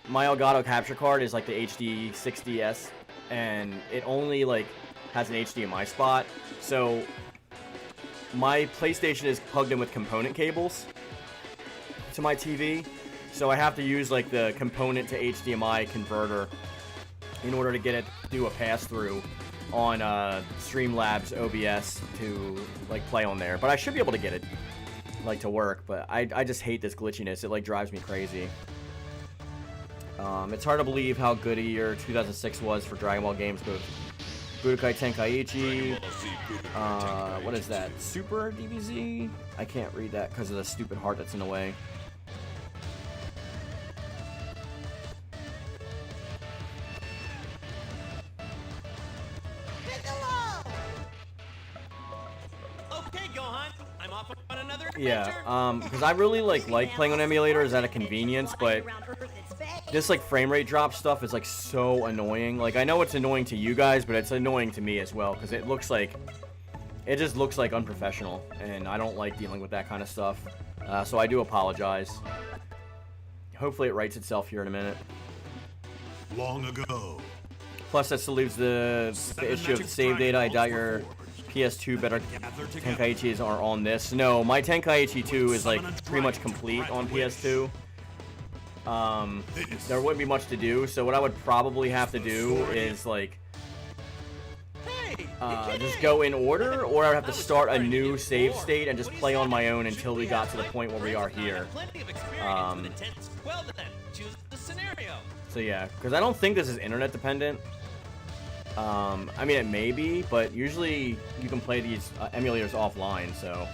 my Elgato capture card is like the HD 60S, and it only like has an HDMI spot. So my PlayStation is plugged in with component cables to my TV, so I have to use like the component to HDMI converter in order to get it to do a pass-through on Streamlabs OBS to like play on there. But I should be able to get it like to work, but I just hate this glitchiness. It like drives me crazy. It's hard to believe how good a year 2006 was for Dragon Ball games. Both Budokai Tenkaichi, what is that? Super DBZ? I can't read that because of the stupid heart that's in the way. Yeah, because I really like playing on emulators out of convenience, but this like frame rate drop stuff is like so annoying. Like, I know it's annoying to you guys, but it's annoying to me as well, because it just looks like unprofessional, and I don't like dealing with that kind of stuff. So I do apologize. Hopefully it rights itself here in a minute. Long ago. Plus, that salutes the issue of the save data. I doubt your PS2 better Tenkaichis are on this. No, my Tenkaichi 2 is like pretty much complete on PS2. There wouldn't be much to do, so what I would probably have to do is like just go in order, or I would have to start a new save state and just play on my own until we got to the point where we are here. So yeah, because I don't think this is internet dependent. I mean, it may be, but usually you can play these emulators offline, so.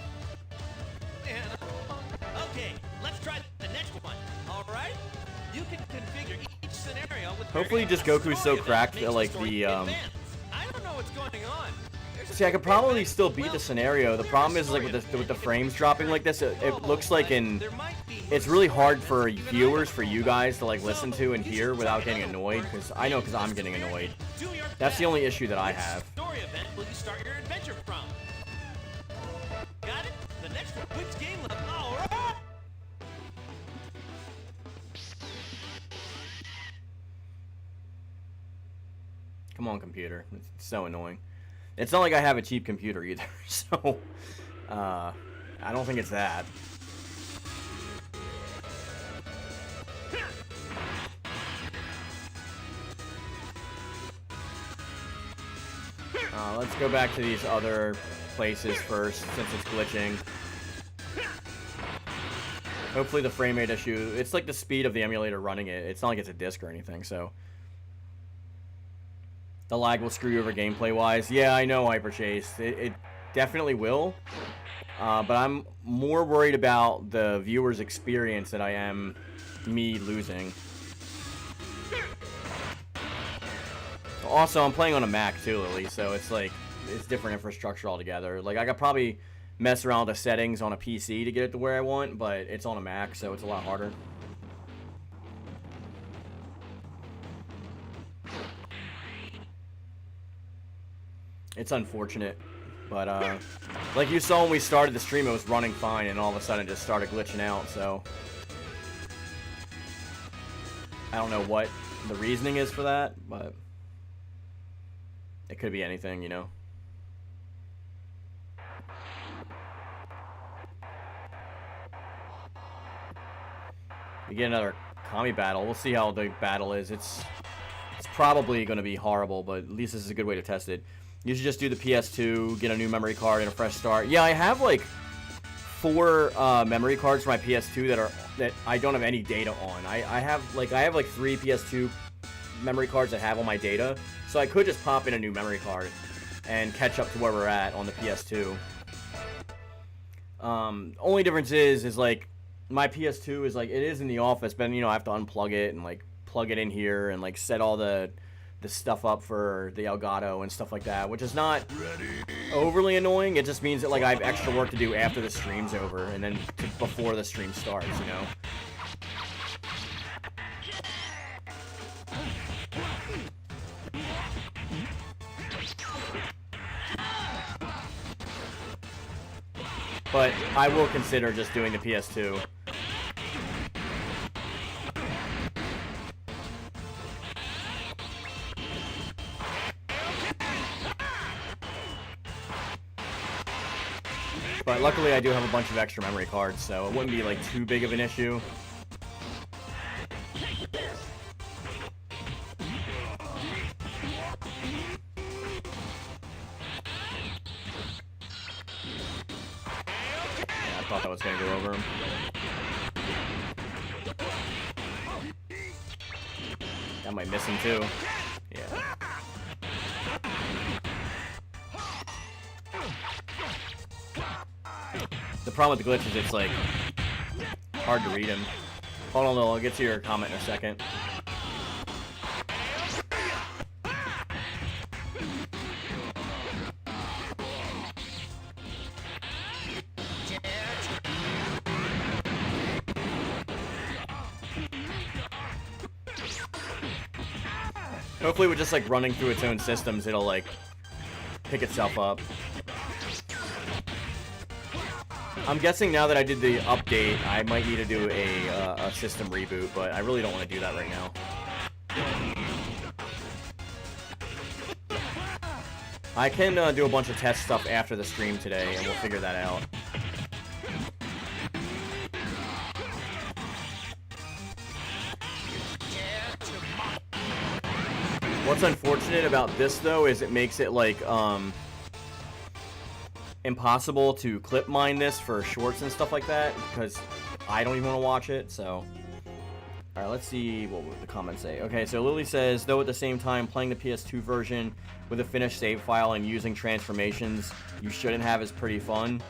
Okay, let's try the next one. All right? You can configure each scenario with hopefully just Goku's so cracked that like the I don't know what's going on. See, I could probably still beat the scenario. The problem is like with the frames dropping like this, it looks like it's really hard for viewers, for you guys to like listen to and hear without getting annoyed, because I'm getting annoyed. That's the only issue that I have. Story event will you start your adventure from? Got it? The next one, which game level? All right. Come on, computer. It's so annoying. It's not like I have a cheap computer either, so I don't think it's that. Let's go back to these other places first, since it's glitching. Hopefully the frame rate issue, it's like the speed of the emulator running it. It's not like it's a disc or anything, so. The lag will screw you over gameplay-wise. Yeah, I know, Hyperchase. It definitely will. But I'm more worried about the viewer's experience than I am me losing. also, I'm playing on a Mac too, Lily, so it's like, it's different infrastructure altogether. Like, I could probably mess around with the settings on a PC to get it to where I want, but it's on a Mac, so it's a lot harder. It's unfortunate, but like you saw when we started the stream, it was running fine, and all of a sudden it just started glitching out, so I don't know what the reasoning is for that, but it could be anything, you know. We get another Kami battle. We'll see how the battle is. It's probably going to be horrible, but at least this is a good way to test it. You should just do the PS2, get a new memory card, and a fresh start. Yeah, I have like 4 memory cards for my PS2 that I don't have any data on. I have like 3 PS2 memory cards that have all my data, so I could just pop in a new memory card and catch up to where we're at on the PS2. Only difference is like my PS2 is like, it is in the office, but you know, I have to unplug it and like plug it in here and like set all the stuff up for the Elgato and stuff like that, which is not overly annoying. It just means that like I have extra work to do after the stream's over and then before the stream starts, you know. But I will consider just doing the PS2. But luckily I do have a bunch of extra memory cards, so it wouldn't be like too big of an issue. Yeah, I thought that was gonna go over him. That might miss him too. Yeah. The problem with the glitch is it's like hard to read him. Hold on, I'll get to your comment in a second. Hopefully with just like running through its own systems, it'll like pick itself up. I'm guessing now that I did the update, I might need to do a system reboot, but I really don't want to do that right now. I can do a bunch of test stuff after the stream today, and we'll figure that out. What's unfortunate about this, though, is it makes it, like, impossible to clip mine this for shorts and stuff like that, because I don't even want to watch it, so... Alright, let's see what the comments say. Okay, so Lily says, though at the same time, playing the PS2 version with a finished save file and using transformations you shouldn't have is pretty fun.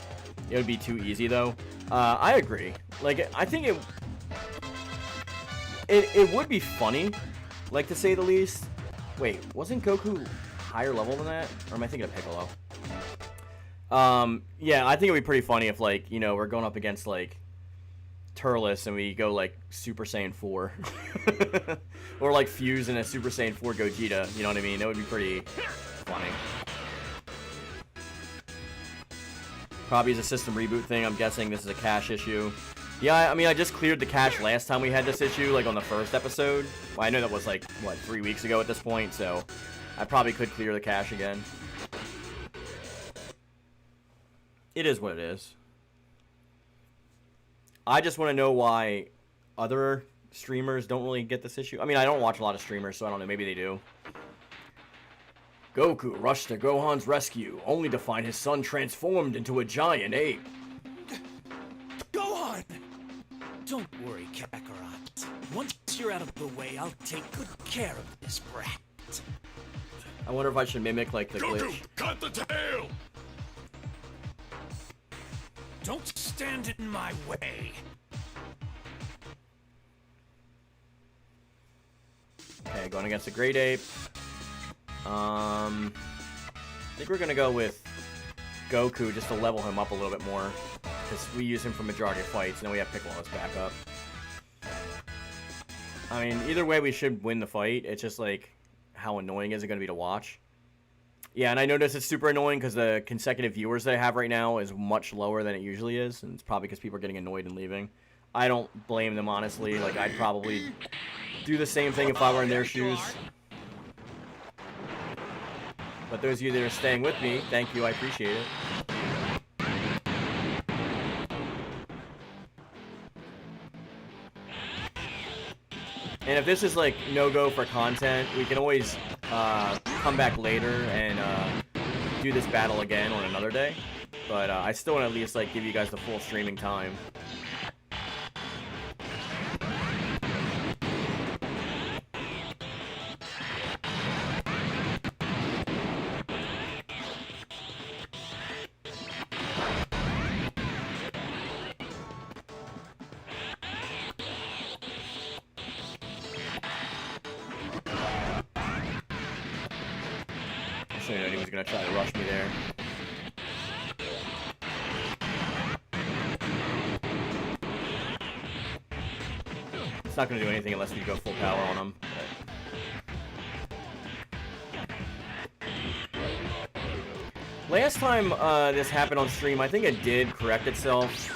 It would be too easy, though. I agree. Like, I think it would be funny, like, to say the least. Wait, wasn't Goku higher level than that? Or am I thinking of Piccolo? Yeah, I think it would be pretty funny if, like, you know, we're going up against, like, Turles and we go, like, Super Saiyan 4. Or, like, fuse in a Super Saiyan 4 Gogeta, you know what I mean? That would be pretty funny. Probably is a system reboot thing. I'm guessing this is a cache issue. Yeah, I mean, I just cleared the cache last time we had this issue, like, on the first episode. Well, I know that was, like, what, 3 weeks ago at this point, so I probably could clear the cache again. It is what it is. I just want to know why other streamers don't really get this issue. I mean, I don't watch a lot of streamers, so I don't know. Maybe they do. Goku rushed to Gohan's rescue, only to find his son transformed into a giant ape. Gohan! Don't worry, Kakarot. Once you're out of the way, I'll take good care of this brat. I wonder if I should mimic, like, the Goku, glitch. cut the tail! Don't stand in my way. Okay, going against the Great Ape. I think we're gonna go with Goku just to level him up a little bit more, because we use him for majority of fights, and then we have Piccolo as backup. I mean, either way, we should win the fight. It's just like, how annoying is it gonna be to watch? Yeah, and I noticed it's super annoying because the consecutive viewers that I have right now is much lower than it usually is, and it's probably because people are getting annoyed and leaving. I don't blame them, honestly. Like, I'd probably do the same thing if I were in their shoes. But those of you that are staying with me, thank you, I appreciate it. And if this is like no-go for content, we can always come back later and do this battle again on another day. But I still want to at least like give you guys the full streaming time. I knew he was gonna try to rush me there. It's not gonna do anything unless we go full power on him. Last time this happened on stream, I think it did correct itself.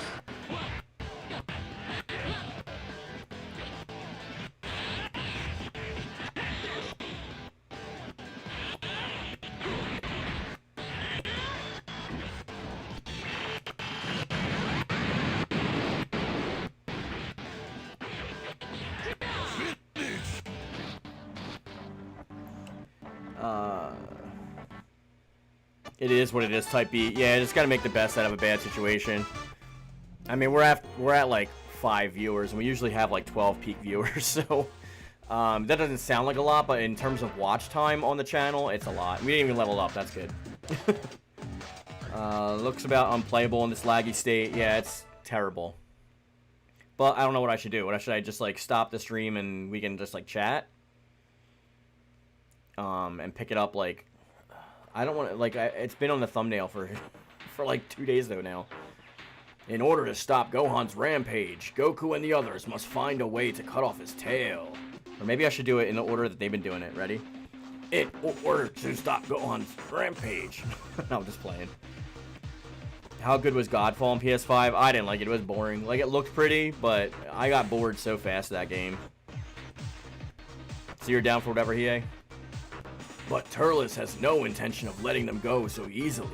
It is what it is, type B. Yeah, just gotta make the best out of a bad situation. I mean, we're at like 5 viewers, and we usually have like 12 peak viewers, so that doesn't sound like a lot, but in terms of watch time on the channel, it's a lot. We didn't even level up. That's good. Looks about unplayable in this laggy state. Yeah, it's terrible. But I don't know what I should do. Should I just like stop the stream and we can just like chat? And pick it up like. I don't want to, like, it's been on the thumbnail for like 2 days, though, now. In order to stop Gohan's rampage, Goku and the others must find a way to cut off his tail. Or maybe I should do it in the order that they've been doing it. Ready? In order to stop Gohan's rampage. No, I'm just playing. How good was Godfall on PS5? I didn't like it. It was boring. Like, it looked pretty, but I got bored so fast of that game. So you're down for whatever, Hiei? But Turles has no intention of letting them go so easily.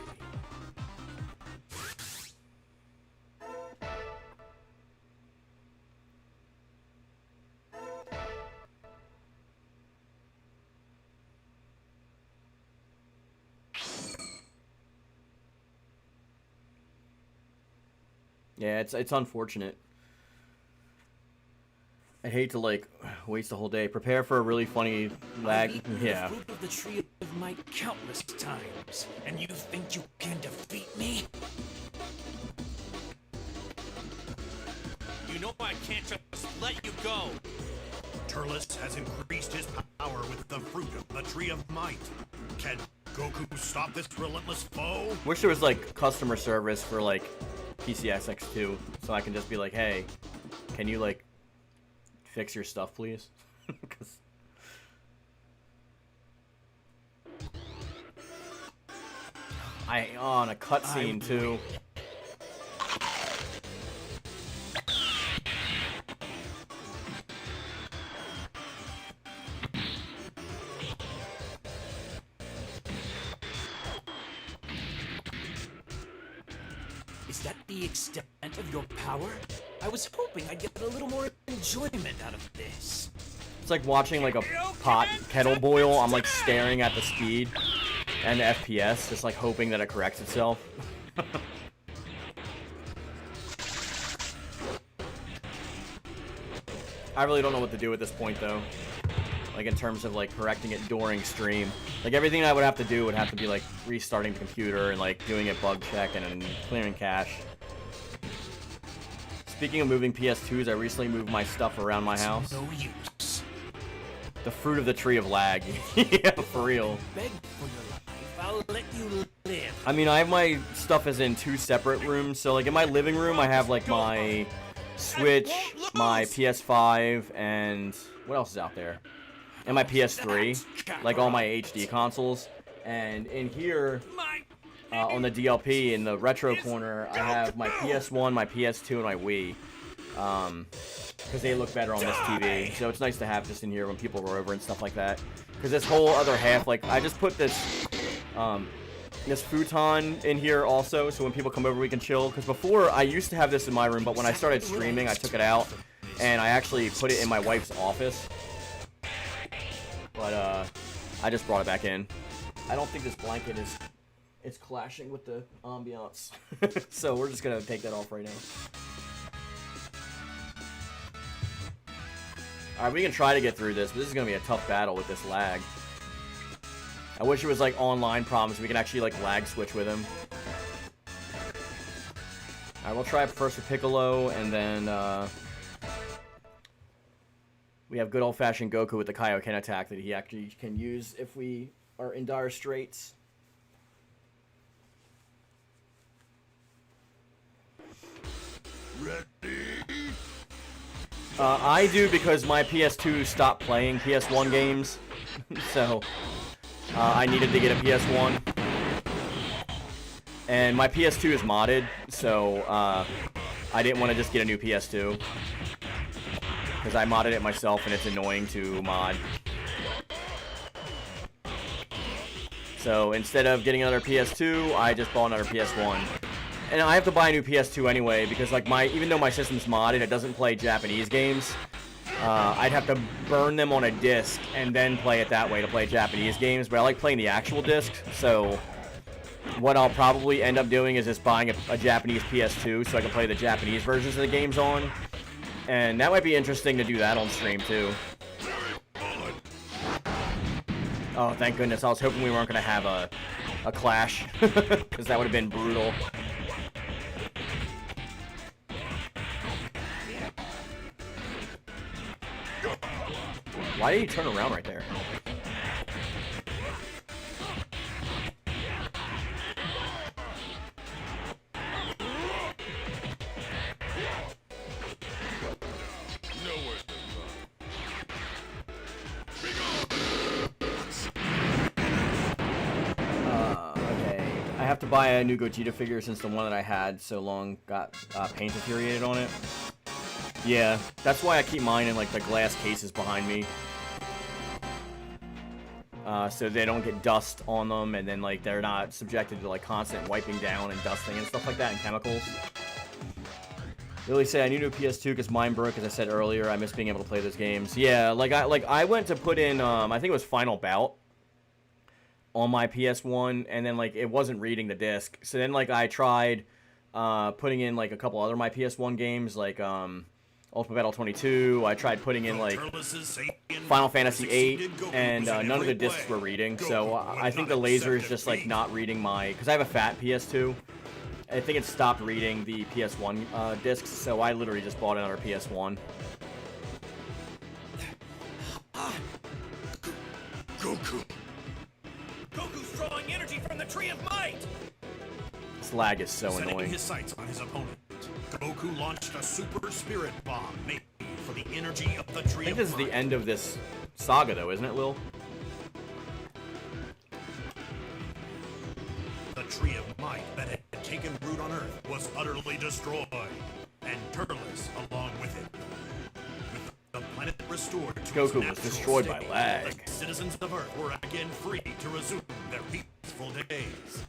Yeah, it's unfortunate. I hate to, like, waste the whole day. Prepare for a really funny lag. Yeah. The fruit of the tree of might countless times, and you think you can defeat me? You know I can't just let you go. Turles has increased his power with the fruit of the tree of might. Can Goku stop this relentless foe? Wish there was, like, customer service for, like, PCSX2, so I can just be like, hey, can you, like, fix your stuff, please? On a cutscene too. Is that the extent of your power? I was hoping I'd get a little more enjoyment out of this. It's like watching like a pot kettle boil. I'm like staring at the speed and the FPS, just like hoping that it corrects itself. I really don't know what to do at this point though. Like in terms of like correcting it during stream. Like everything I would have to do would have to be like restarting the computer and like doing a bug check and clearing cache. Speaking of moving PS2s, I recently moved my stuff around my house. No use. The fruit of the tree of lag. Yeah, for real. Beg for your life. I'll let you live. I mean, I have my stuff is in 2 separate rooms. So, like, in my living room, I have, like, my Switch, my PS5, and what else is out there? And my PS3. Like, all my HD consoles. And in here, on the DLP, in the retro corner, I have my PS1, my PS2, and my Wii. Because they look better on this TV. So it's nice to have just in here when people are over and stuff like that. Because this whole other half, like, I just put this, this futon in here also, so when people come over we can chill. Because before, I used to have this in my room, but when I started streaming, I took it out. And I actually put it in my wife's office. But, I just brought it back in. I don't think this blanket is... It's clashing with the ambiance. So we're just gonna take that off right now. Alright, we can try to get through this, but this is gonna be a tough battle with this lag. I wish it was like online problems. We can actually like lag switch with him. Alright, we'll try first with Piccolo, and then we have good old-fashioned Goku with the Kaioken attack that he actually can use if we are in dire straits. I do because my PS2 stopped playing PS1 games, so I needed to get a PS1. And my PS2 is modded, so I didn't want to just get a new PS2. Because I modded it myself and it's annoying to mod. So instead of getting another PS2, I just bought another PS1. And I have to buy a new PS2 anyway, because like even though my system's modded, it doesn't play Japanese games. I'd have to burn them on a disc and then play it that way to play Japanese games, but I like playing the actual disc, so what I'll probably end up doing is just buying a Japanese PS2 so I can play the Japanese versions of the games on. And that might be interesting to do that on stream too. Oh, thank goodness. I was hoping we weren't going to have a clash, because that would have been brutal. Why did he turn around right there? Okay. I have to buy a new Gogeta figure since the one that I had so long got paint deteriorated on it. Yeah, that's why I keep mine in like the glass cases behind me. So they don't get dust on them, and then like they're not subjected to like constant wiping down and dusting and stuff like that, and chemicals. Really say I need a new PS2 because mine broke, as I said earlier. I miss being able to play those games. Yeah, I went to put in I think it was Final Bout on my PS1, and then like it wasn't reading the disc. So then like I tried putting in like a couple other my PS1 games, like Ultimate Battle 22. I tried putting in like Final Fantasy 8, and none of the discs were reading. So I think the laser is just like not reading my, because I have a fat PS2. I think it stopped reading the PS1 discs, so I literally just bought another PS1. Goku. Goku's drawing energy from the Tree of Might! This lag is so Setting annoying. his sights on his opponent, Goku launched a super spirit bomb made for the energy of the Tree I think of this is the end of this saga, though, isn't it, Lil? The Tree of Might that had taken root on Earth was utterly destroyed, and Turles along with it. With the planet restored to its Goku was natural destroyed by state, lag. the citizens of Earth were again free to resume their peaceful days.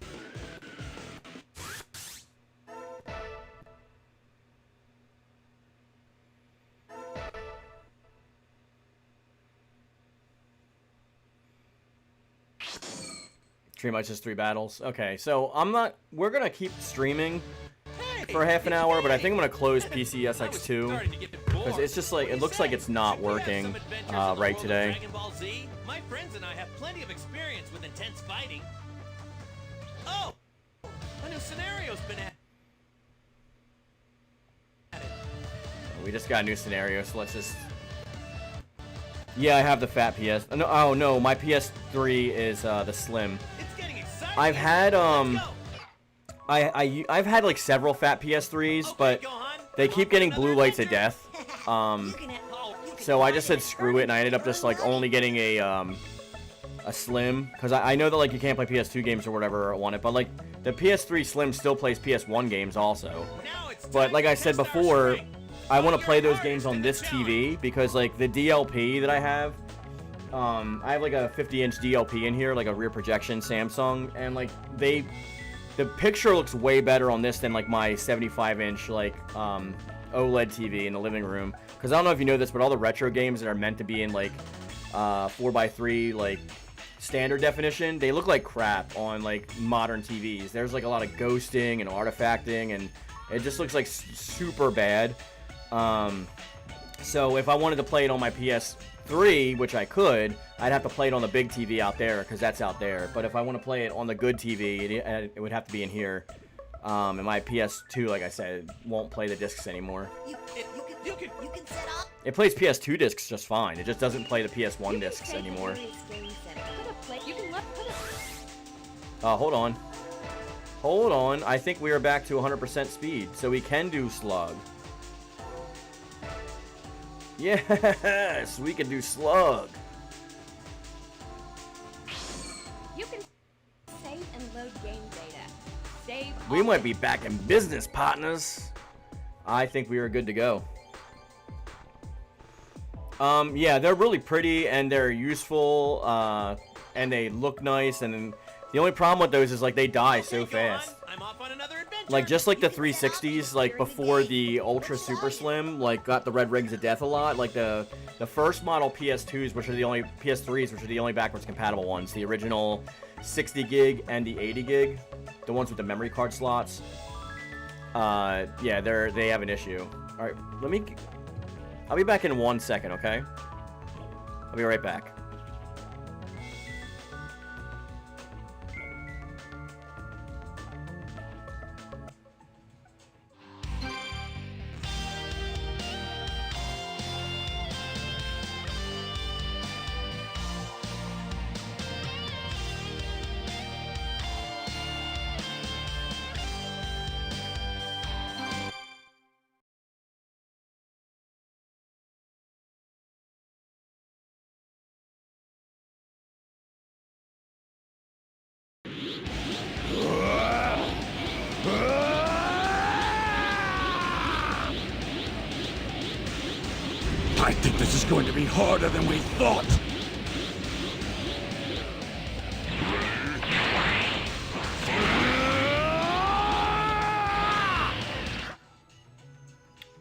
Pretty much just 3 battles. Okay, so we're gonna keep streaming for half an hour, but I think I'm gonna close PCSX2 because it's just like, it looks like it's not working right today. Dragon Z. My friends and I have plenty of experience with intense fighting. Oh, a new scenario's been added. We just got a new scenario, so let's just Yeah, I have the fat PS. No, oh no, my PS3 is the slim. It's getting exciting. I've had Let's go. I've had like several fat PS3s, but they keep getting blue lights of death. So I just said screw it, and I ended up just like only getting a slim, because I know that like you can't play PS2 games or whatever on it, but like the PS3 slim still plays PS1 games also. But like I said before, I want to play those games on this TV because like the DLP that I have like a 50-inch DLP in here, like a rear projection Samsung, and like the picture looks way better on this than like my 75-inch like OLED TV in the living room. Because I don't know if you know this, but all the retro games that are meant to be in like 4:3 like standard definition, they look like crap on like modern TVs. There's like a lot of ghosting and artifacting, and it just looks like super bad. So if I wanted to play it on my PS3, which I could, I'd have to play it on the big TV out there, because that's out there. But if I want to play it on the good TV, it would have to be in here. And my PS2, like I said, won't play the discs anymore. You can set up. It plays PS2 discs just fine. It just doesn't play the PS1 discs anymore. Hold on. Hold on. I think we are back to 100% speed, so we can do slug. Yes, we can do slug. You can save and load game data. Save. We might be back in business, partners. I think we are good to go. Yeah, they're really pretty and they're useful, and they look nice, and the only problem with those is like they die so fast. I'm off on another adventure. Like just like the 360s, like before the Ultra Super Slim, like got the red rings of death a lot. Like the first model PS2s, which are the only PS3s, which are the only backwards compatible ones. The original 60 gig and the 80 gig, the ones with the memory card slots. Yeah, they have an issue. All right, I'll be back in 1 second, okay? I'll be right back. I think this is going to be harder than we thought.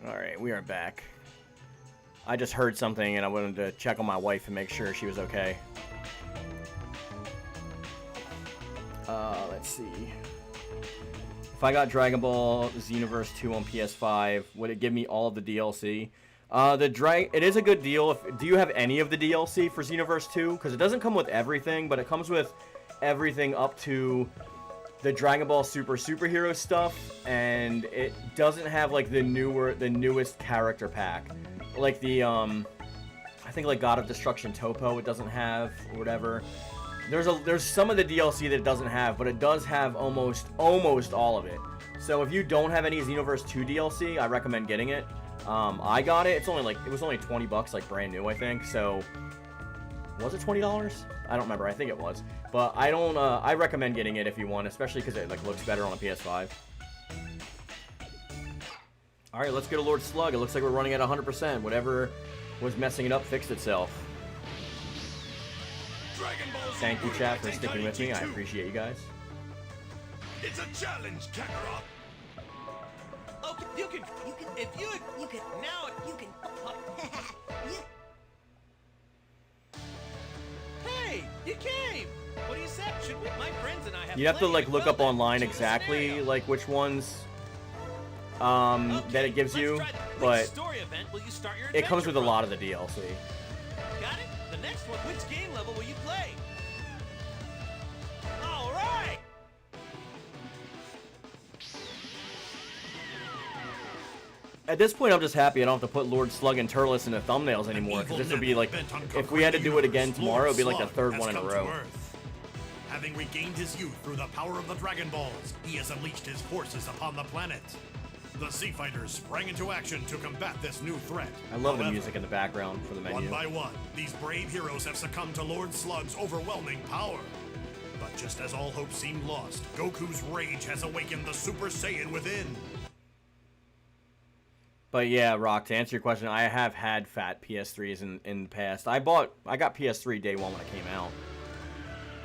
Alright, we are back. I just heard something and I wanted to check on my wife and make sure she was okay. Let's see. If I got Dragon Ball Xenoverse 2 on PS5, would it give me all of the DLC? It is a good deal. Do you have any of the DLC for Xenoverse 2? Because it doesn't come with everything, but it comes with everything up to the Dragon Ball Super superhero stuff, and it doesn't have like the newest character pack, like the I think like God of Destruction Topo. It doesn't have, or whatever. There's some of the DLC that it doesn't have, but it does have almost all of it. So if you don't have any Xenoverse 2 DLC, I recommend getting it. I got it. It was only $20, like brand new, I think. So was it $20? I don't remember. I think it was. But I recommend getting it if you want, especially because it like looks better on a PS5. All right, let's go to Lord Slug. It looks like we're running at 100%. Whatever was messing it up fixed itself. Thank you, chat, for sticking with me. I appreciate you guys. It's a challenge, Kakarot. Okay, you can now you can. Hey, you came. What do you say? Should we? My friends and I have. You have to like plenty look of up online exactly scenario. like which ones Okay, that it gives let's you, try the quick but story event. Will you start your it comes adventure with a from? lot of the DLC. Got it? The next one. Which game level will you play? All right. At this point, I'm just happy I don't have to put Lord Slug and Turles in the thumbnails anymore, because this would be like, if we had to do it again tomorrow, it would be like the third one in a row. Having regained his youth through the power of the Dragon Balls, he has unleashed his forces upon the planet. The Sea Fighters sprang into action to combat this new threat. I love the music in the background for the menu. One by one, these brave heroes have succumbed to Lord Slug's overwhelming power. But just as all hope seemed lost, Goku's rage has awakened the Super Saiyan within. But yeah, Rock, to answer your question, I have had fat PS3s in the past. I got PS3 day one when it came out.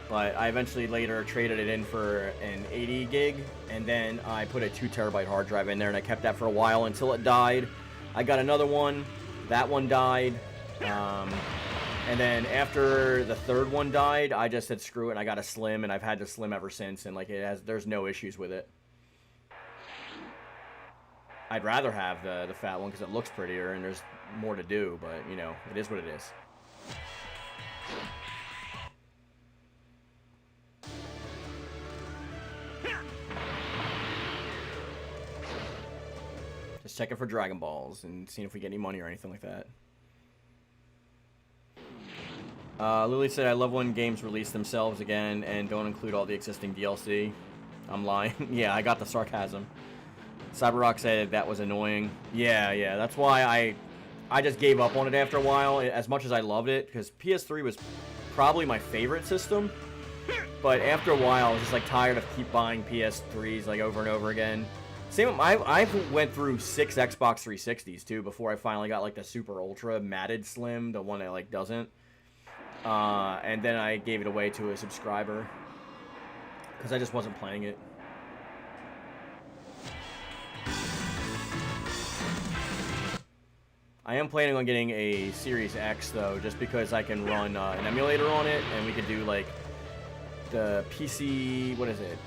But I eventually later traded it in for an 80 gig, and then I put a 2 terabyte hard drive in there, and I kept that for a while until it died. I got another one. That one died. And then after the third one died, I just said screw it, and I got a Slim, and I've had the Slim ever since, and like there's no issues with it. I'd rather have the fat one because it looks prettier and there's more to do, but you know, it is what it is. Just checking for Dragon Balls and seeing if we get any money or anything like that. Lily said, I love when games release themselves again and don't include all the existing DLC. I'm lying. Yeah, I got the sarcasm. Cyberrock said that was annoying. Yeah, that's why I just gave up on it after a while, as much as I loved it, because PS3 was probably my favorite system. But after a while, I was just like tired of keep buying PS3s like over and over again. Same, I went through 6 Xbox 360s too before I finally got like the Super Ultra matted Slim, the one that like doesn't. And then I gave it away to a subscriber because I just wasn't playing it. I am planning on getting a Series X though, just because I can run an emulator on it, and we could do like the PC. What is it?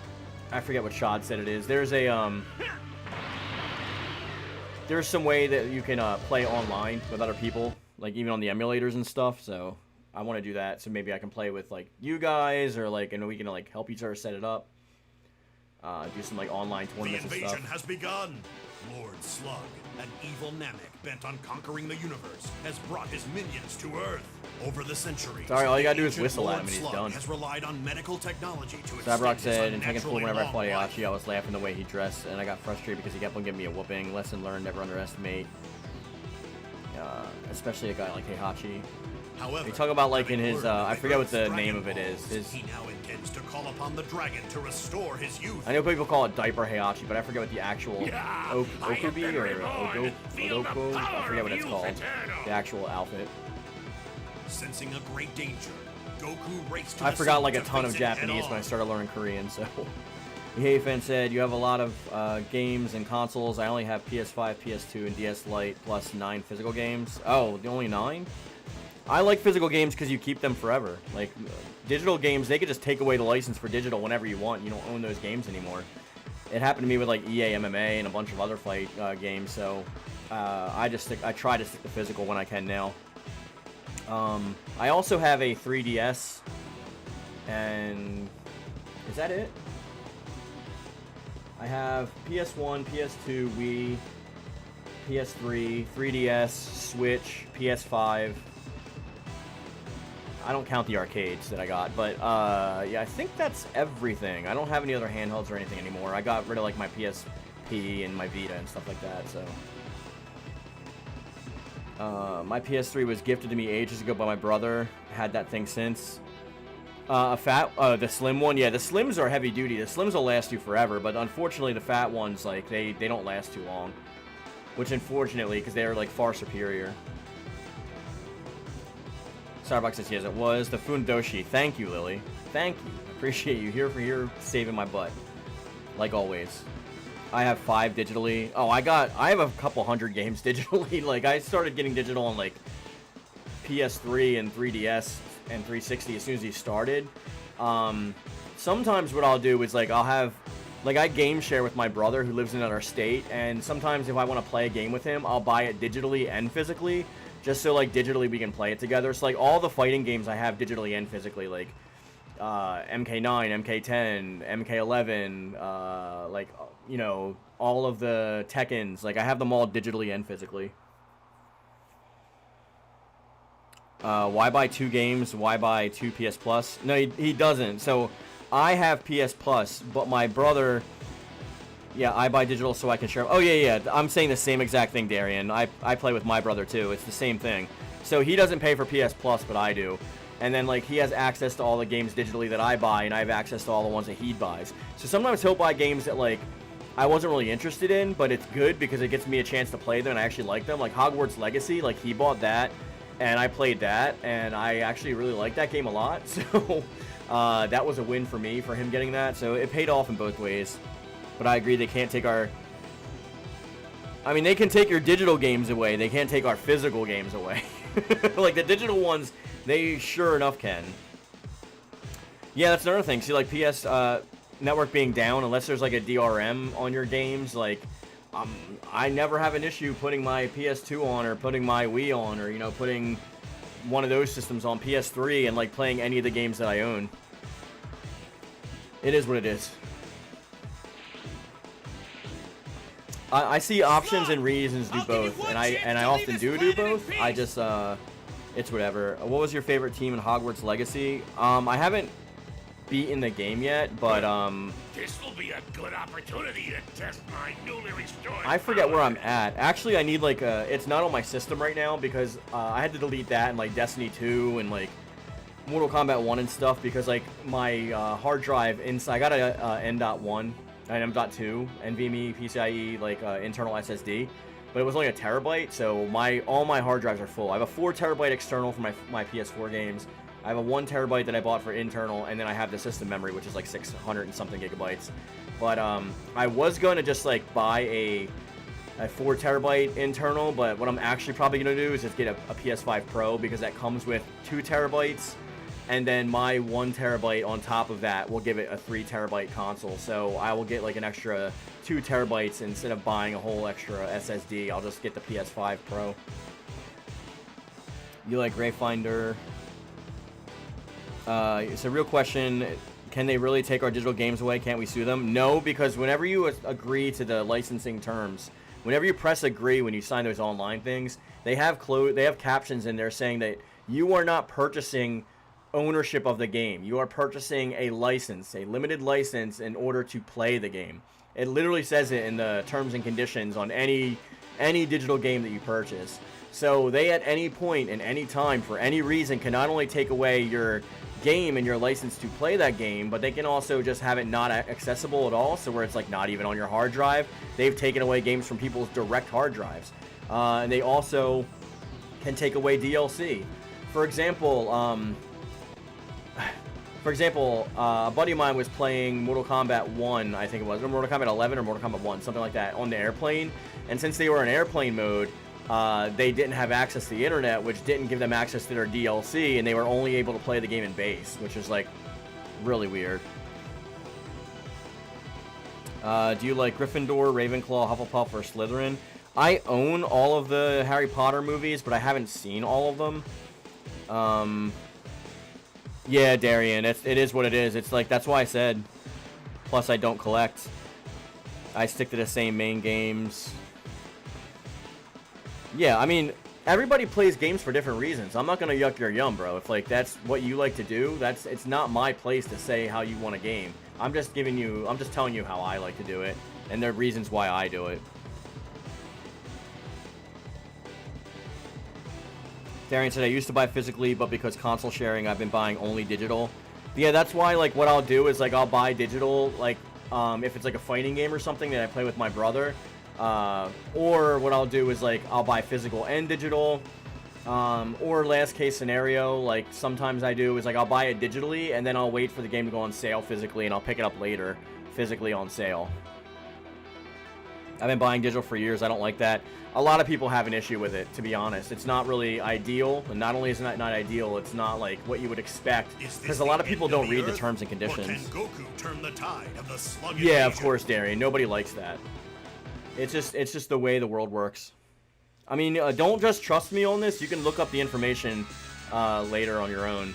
I forget what Shad said it is. There's a there's some way that you can play online with other people, like even on the emulators and stuff. So I want to do that, so maybe I can play with like you guys, or like, and we can like help each other set it up. Do some like online tournaments and stuff. The invasion has begun. Lord Slug, an evil Namek bent on conquering the universe, has brought his minions to Earth. Over the centuries, sorry, all you gotta do is whistle at him and he's done. Has relied on medical technology to Sabrock said, in Tekken 4, whenever I fought Heihachi, I was laughing the way he dressed, and I got frustrated because he kept on giving me a whooping. Lesson learned, never underestimate, especially a guy like Heihachi. However, you talk about like in his, I forget what the name of it is. He now intends to call upon the dragon to restore his youth. I know people call it Diaper Heihachi, but I forget what the actual Okubi or Odoko, I forget what it's called. The actual outfit. Sensing a great danger, Goku raced to I forgot like a ton of Japanese when I started learning Korean, so. Hey fan said, you have a lot of games and consoles. I only have PS5, PS2, and DS Lite, plus 9 physical games. Oh, the only 9? I like physical games because you keep them forever. Like, digital games, they could just take away the license for digital whenever you want. You don't own those games anymore. It happened to me with like EA MMA and a bunch of other fight games, so I try to stick to physical when I can now. I also have a 3DS, and is that it? I have PS1, PS2, Wii, PS3, 3DS, Switch, PS5. I don't count the arcades that I got, but yeah, I think that's everything. I don't have any other handhelds or anything anymore. I got rid of like my PSP and my Vita and stuff like that, so. My PS3 was gifted to me ages ago by my brother. Had that thing since. The slim one, yeah, the slims are heavy duty. The slims will last you forever, but unfortunately the fat ones, like, they don't last too long. Which unfortunately, because they are like far superior. Starbucks says yes, it was. The Fundoshi. Thank you, Lily. Thank you. Appreciate you here saving my butt. Like always. I have 5 digitally. Oh, I have a couple hundred games digitally. Like, I started getting digital on, like, PS3 and 3DS and 360 as soon as he started. Sometimes what I'll do is, like, I game share with my brother who lives in another state, and sometimes if I want to play a game with him, I'll buy it digitally and physically, just so, like, digitally we can play it together. So, like, all the fighting games I have digitally and physically, like, MK9, MK10, MK11, like, you know, all of the Tekkens. Like, I have them all digitally and physically. Why buy 2 games? Why buy 2 PS Plus? No, he doesn't. So, I have PS Plus, but my brother... Yeah, I buy digital so I can share... Oh, yeah. I'm saying the same exact thing, Darian. I play with my brother, too. It's the same thing. So, he doesn't pay for PS Plus, but I do. And then, like, he has access to all the games digitally that I buy, and I have access to all the ones that he buys. So, sometimes he'll buy games that, like, I wasn't really interested in, but it's good because it gets me a chance to play them, and I actually like them. Like, Hogwarts Legacy, like, he bought that, and I played that, and I actually really like that game a lot. So, that was a win for me, for him getting that. So, it paid off in both ways. But I agree, they can't take our... I mean, they can take your digital games away. They can't take our physical games away. Like, the digital ones, they sure enough can. Yeah, that's another thing. See, like, PS Network being down, unless there's, like, a DRM on your games, like, I never have an issue putting my PS2 on or putting my Wii on or, you know, putting one of those systems on PS3 and, like, playing any of the games that I own. It is what it is. I see options and reasons to do both, and I often do both. I just, it's whatever. What was your favorite team in Hogwarts Legacy? I haven't beaten the game yet, but, This will be a good opportunity to test my newly restored I forget where I'm at. Actually, I need, like, it's not on my system right now because, I had to delete that and, like, Destiny 2 and, like, Mortal Kombat 1 and stuff because, like, my, hard drive inside, I got a, N.1. And M.2 NVMe PCIe like internal SSD, but it was only a terabyte, so all my hard drives are full. I have a 4 terabyte external for my PS4 games. I have a 1 terabyte that I bought for internal, and then I have the system memory, which is like 600 and something gigabytes. But I was going to just like buy a 4 terabyte internal, but what I'm actually probably going to do is just get a PS5 Pro because that comes with 2 terabytes. And then my 1 terabyte on top of that will give it a 3 terabyte console. So I will get like an extra 2 terabytes instead of buying a whole extra SSD. I'll just get the PS5 Pro. You like Greyfinder? It's a real question. Can they really take our digital games away? Can't we sue them? No, because whenever you agree to the licensing terms, whenever you press agree when you sign those online things, they have captions in there saying that you are not purchasing ownership of the game. You are purchasing a license, a limited license in order to play the game. It literally says it in the terms and conditions on any digital game that you purchase. So they at any point in any time for any reason can not only take away your game and your license to play that game, but they can also just have it not accessible at all, so where it's like not even on your hard drive. They've taken away games from people's direct hard drives. And they also can take away DLC. For example, a buddy of mine was playing Mortal Kombat 1, I think it was, or Mortal Kombat 11 or Mortal Kombat 1, something like that, on the airplane. And since they were in airplane mode, they didn't have access to the internet, which didn't give them access to their DLC, and they were only able to play the game in base, which is, like, really weird. Do you like Gryffindor, Ravenclaw, Hufflepuff, or Slytherin? I own all of the Harry Potter movies, but I haven't seen all of them. Yeah, Darian, it is what it is. It's like, that's why I said. Plus, I don't collect. I stick to the same main games. Yeah, I mean, everybody plays games for different reasons. I'm not gonna yuck your yum, bro. If, like, that's what you like to do, it's not my place to say how you want a game. I'm just telling you how I like to do it, and there are reasons why I do it. Darian said, I used to buy physically, but because console sharing, I've been buying only digital. Yeah, that's why, like, what I'll do is, like, I'll buy digital, like, if it's, like, a fighting game or something that I play with my brother. Or what I'll do is, like, I'll buy physical and digital. Or last case scenario, like, sometimes I do is, like, I'll buy it digitally, and then I'll wait for the game to go on sale physically, and I'll pick it up later, physically on sale. I've been buying digital for years. I don't like that. A lot of people have an issue with it, to be honest. It's not really ideal, and not only is it not ideal, it's not like what you would expect, because a lot of people don't read the terms and conditions. Or can Goku turn the tide of the slug yeah, of invasion? course, Darian. Nobody likes that. It's just the way the world works. I mean, don't just trust me on this. You can look up the information later on your own.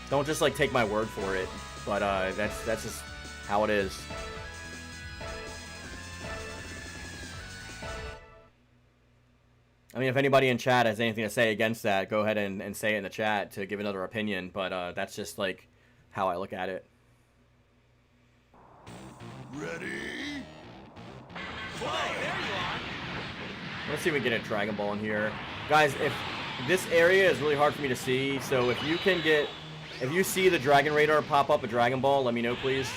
Don't just like take my word for it. But that's just how it is. I mean, if anybody in chat has anything to say against that, go ahead and say it in the chat to give another opinion. But that's just like how I look at it. Ready? Hey, there you are. Let's see if we can get a Dragon Ball in here. Guys, if this area is really hard for me to see, so if you can get, if you see the Dragon Radar pop up a Dragon Ball, let me know, please.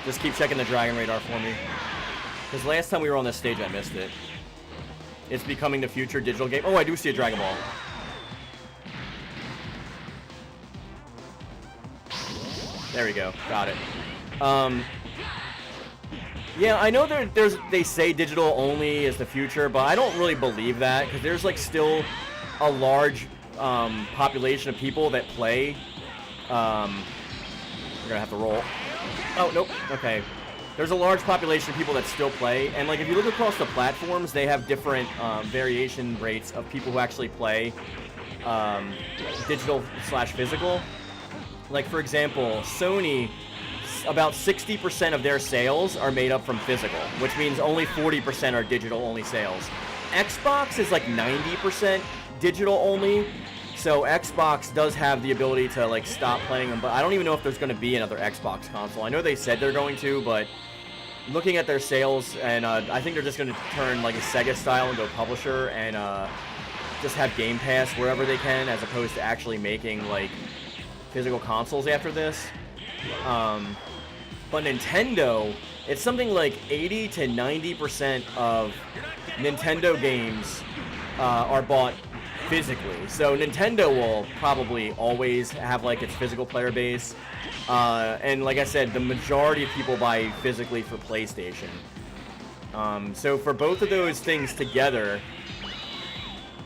Just keep checking the Dragon Radar for me. Because last time we were on this stage, I missed it. It's becoming the future digital game. Oh, I do see a Dragon Ball. There we go. Got it. Yeah, I know they say digital only is the future, but I don't really believe that because there's like still a large population of people that play. We're gonna have to roll. Oh, nope. Okay. There's a large population of people that still play, and like if you look across the platforms, they have different variation rates of people who actually play digital / physical. Like for example, Sony, about 60% of their sales are made up from physical, which means only 40% are digital only sales. Xbox is like 90% digital only. So Xbox does have the ability to like stop playing them, but I don't even know if there's going to be another Xbox console. I know they said they're going to, but looking at their sales, and I think they're just going to turn like a Sega style and go publisher and just have Game Pass wherever they can, as opposed to actually making like physical consoles after this. But Nintendo, it's something like 80 to 90% of Nintendo games are bought physically. So Nintendo will probably always have like its physical player base. And like I said, the majority of people buy physically for PlayStation. So for both of those things together,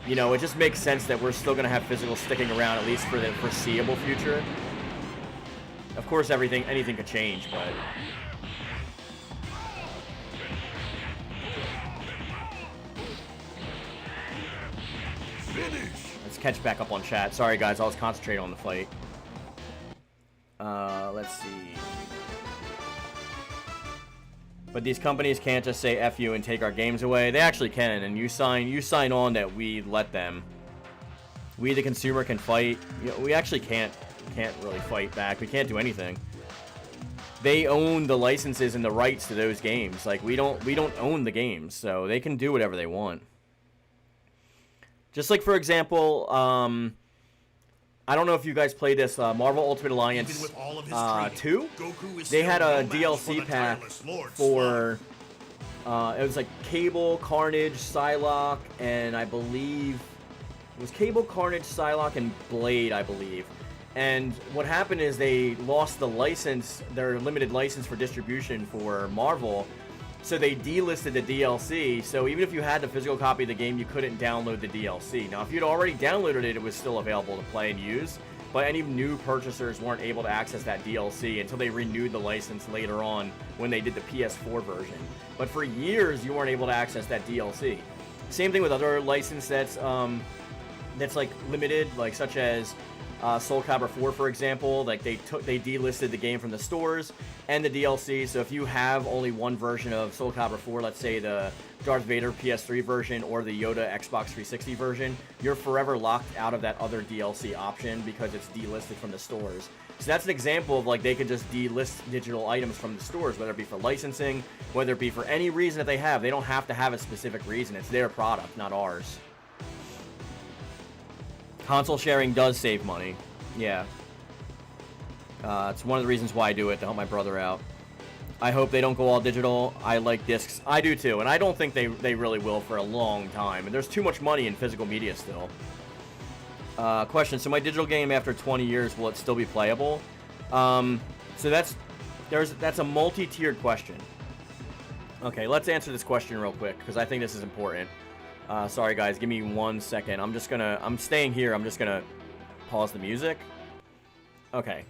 you know, it just makes sense that we're still going to have physical sticking around, at least for the foreseeable future. Of course, anything could change, but... Finish. Let's catch back up on chat. Sorry, guys, I was concentrating on the fight. Let's see. But these companies can't just say F you and take our games away. They actually can, and you sign on that we let them. We, the consumer, can fight. You know, we actually can't really fight back. We can't do anything. They own the licenses and the rights to those games. Like we don't own the games, so they can do whatever they want. Just like, for example, I don't know if you guys played this Marvel Ultimate Alliance 2. They had a DLC pack for it was like Cable, Carnage, Psylocke, and I believe it was Cable, Carnage, Psylocke, and Blade, I believe. And what happened is they lost the license, their limited license for distribution for Marvel. So they delisted the DLC, so even if you had the physical copy of the game, you couldn't download the DLC. Now, if you'd already downloaded it, it was still available to play and use, but any new purchasers weren't able to access that DLC until they renewed the license later on when they did the PS4 version. But for years, you weren't able to access that DLC. Same thing with other license that's like limited, like such as Soul Calibur 4, for example. Like they delisted the game from the stores and the DLC. So if you have only one version of Soul Calibur 4, let's say the Darth Vader PS3 version or the Yoda Xbox 360 version, you're forever locked out of that other DLC option because it's delisted from the stores. So that's an example of like they could just delist digital items from the stores, whether it be for licensing, whether it be for any reason that they have. They don't have to have a specific reason. It's their product, not ours. Console sharing does save money. Yeah. It's one of the reasons why I do it, to help my brother out. I hope they don't go all digital. I like discs. I do too, and I don't think they really will for a long time. And there's too much money in physical media still. Question, so my digital game after 20 years, will it still be playable? So that's a multi-tiered question. Okay, let's answer this question real quick, because I think this is important. Sorry guys, give me 1 second. I'm staying here. I'm just gonna pause the music. Okay.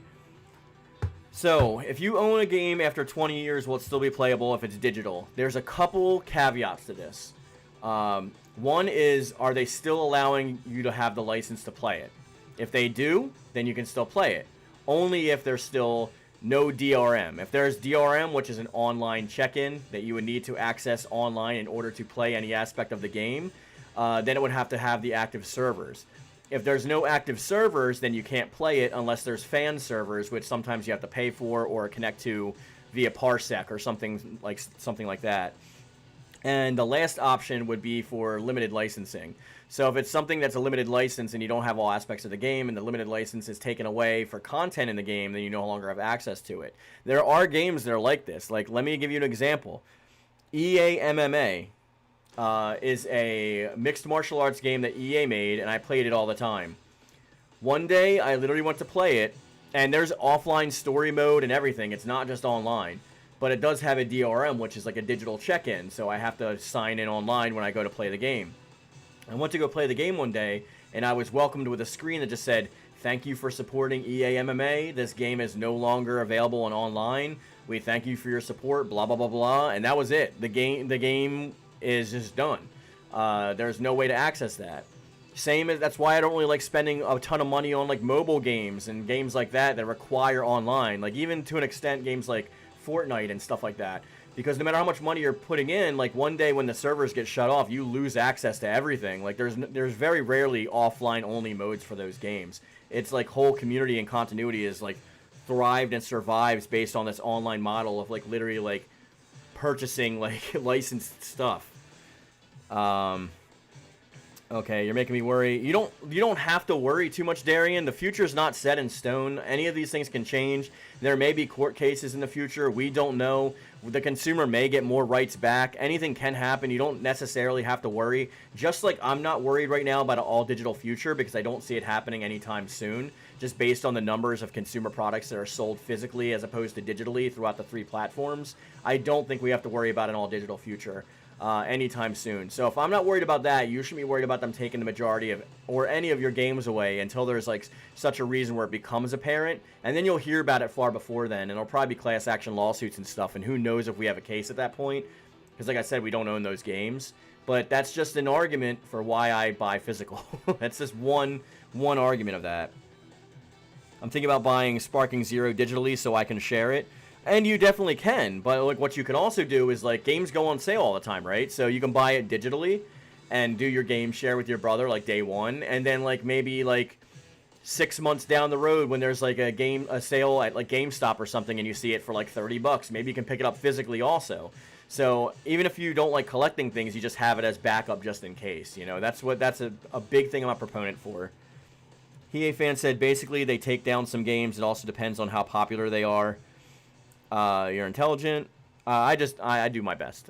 So, if you own a game after 20 years, will it still be playable if it's digital? There's a couple caveats to this. One is, are they still allowing you to have the license to play it? If they do, then you can still play it. Only if they're still no DRM. If there's DRM, which is an online check-in that you would need to access online in order to play any aspect of the game, then it would have to have the active servers. If there's no active servers, then you can't play it unless there's fan servers, which sometimes you have to pay for or connect to via Parsec or something like that. And the last option would be for limited licensing. So if it's something that's a limited license and you don't have all aspects of the game and the limited license is taken away for content in the game, then you no longer have access to it. There are games that are like this. Like, let me give you an example. EA MMA is a mixed martial arts game that EA made, and I played it all the time. One day, I literally went to play it, and there's offline story mode and everything. It's not just online. But it does have a DRM, which is like a digital check-in, so I have to sign in online when I go to play the game. I went to go play the game one day, and I was welcomed with a screen that just said, "Thank you for supporting EA MMA. This game is no longer available on online. We thank you for your support, blah, blah, blah, blah." And that was it. The game is just done. There's no way to access that. That's why I don't really like spending a ton of money on like mobile games and games like that require online. Like, even to an extent, games like Fortnite and stuff like that, because no matter how much money you're putting in, like, one day when the servers get shut off, you lose access to everything. Like, there's very rarely offline only modes for those games. It's like whole community and continuity is like thrived and survives based on this online model of like literally like purchasing like licensed stuff. Okay, you're making me worry. You don't have to worry too much, Darian. The future's not set in stone. Any of these things can change. There may be court cases in the future. We don't know. The consumer may get more rights back. Anything can happen. You don't necessarily have to worry. Just like I'm not worried right now about an all-digital future because I don't see it happening anytime soon, just based on the numbers of consumer products that are sold physically as opposed to digitally throughout the 3 platforms. I don't think we have to worry about an all-digital future anytime soon. So if I'm not worried about that, you shouldn't be worried about them taking the majority of or any of your games away until there's like such a reason where it becomes apparent, and then you'll hear about it far before then, and it'll probably be class action lawsuits and stuff, and who knows if we have a case at that point, because like I said, we don't own those games. But that's just an argument for why I buy physical. That's just one argument of that. I'm thinking about buying Sparking Zero digitally so I can share it. And you definitely can, but like what you can also do is like games go on sale all the time, right? So you can buy it digitally and do your game share with your brother like day one, and then like maybe like 6 months down the road when there's like a sale at like GameStop or something and you see it for like $30, maybe you can pick it up physically also. So even if you don't like collecting things, you just have it as backup just in case, you know. That's a big thing I'm a proponent for. EA fan said basically they take down some games. It also depends on how popular they are. You're intelligent. I do my best.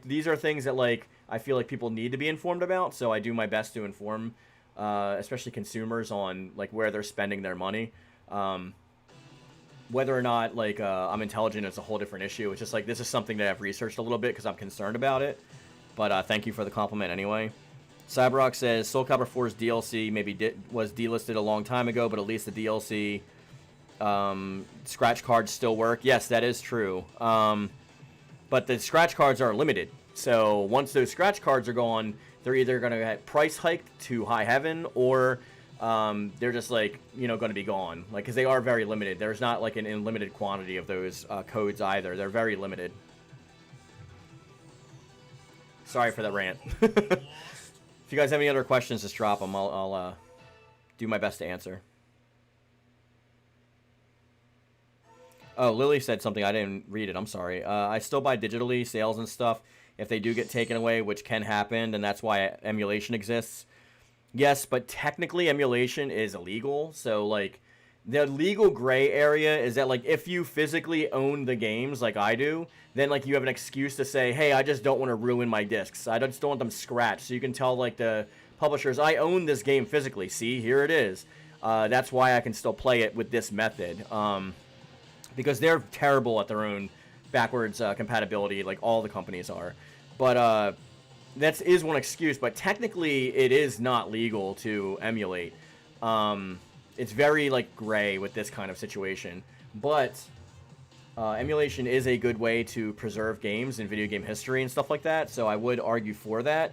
These are things that like I feel like people need to be informed about, so I do my best to inform, especially consumers, on like where they're spending their money. Whether or not like I'm intelligent is a whole different issue. It's just like this is something that I've researched a little bit because I'm concerned about it. But thank you for the compliment anyway. Cyberrock says Soul Calibur 4's DLC maybe was delisted a long time ago, but at least the DLC. Scratch cards still work. Yes, that is true. But the scratch cards are limited. So once those scratch cards are gone, they're either going to get price hiked to high heaven, or they're just like, you know, going to be gone. Like, because they are very limited. There's not like an unlimited quantity of those codes either. They're very limited. Sorry for that rant. If you guys have any other questions, just drop them. I'll do my best to answer. Oh, Lily said something. I didn't read it. I'm sorry. I still buy digitally, sales and stuff. If they do get taken away, which can happen, then that's why emulation exists. Yes, but technically emulation is illegal. So, like, the legal gray area is that, like, if you physically own the games like I do, then, like, you have an excuse to say, hey, I just don't want to ruin my discs. I just don't want them scratched. So you can tell, like, the publishers, I own this game physically. See, here it is. That's why I can still play it with this method. Because they're terrible at their own backwards compatibility, like all the companies are. But that is one excuse, but technically it is not legal to emulate. It's very like gray with this kind of situation. But emulation is a good way to preserve games and video game history and stuff like that, so I would argue for that.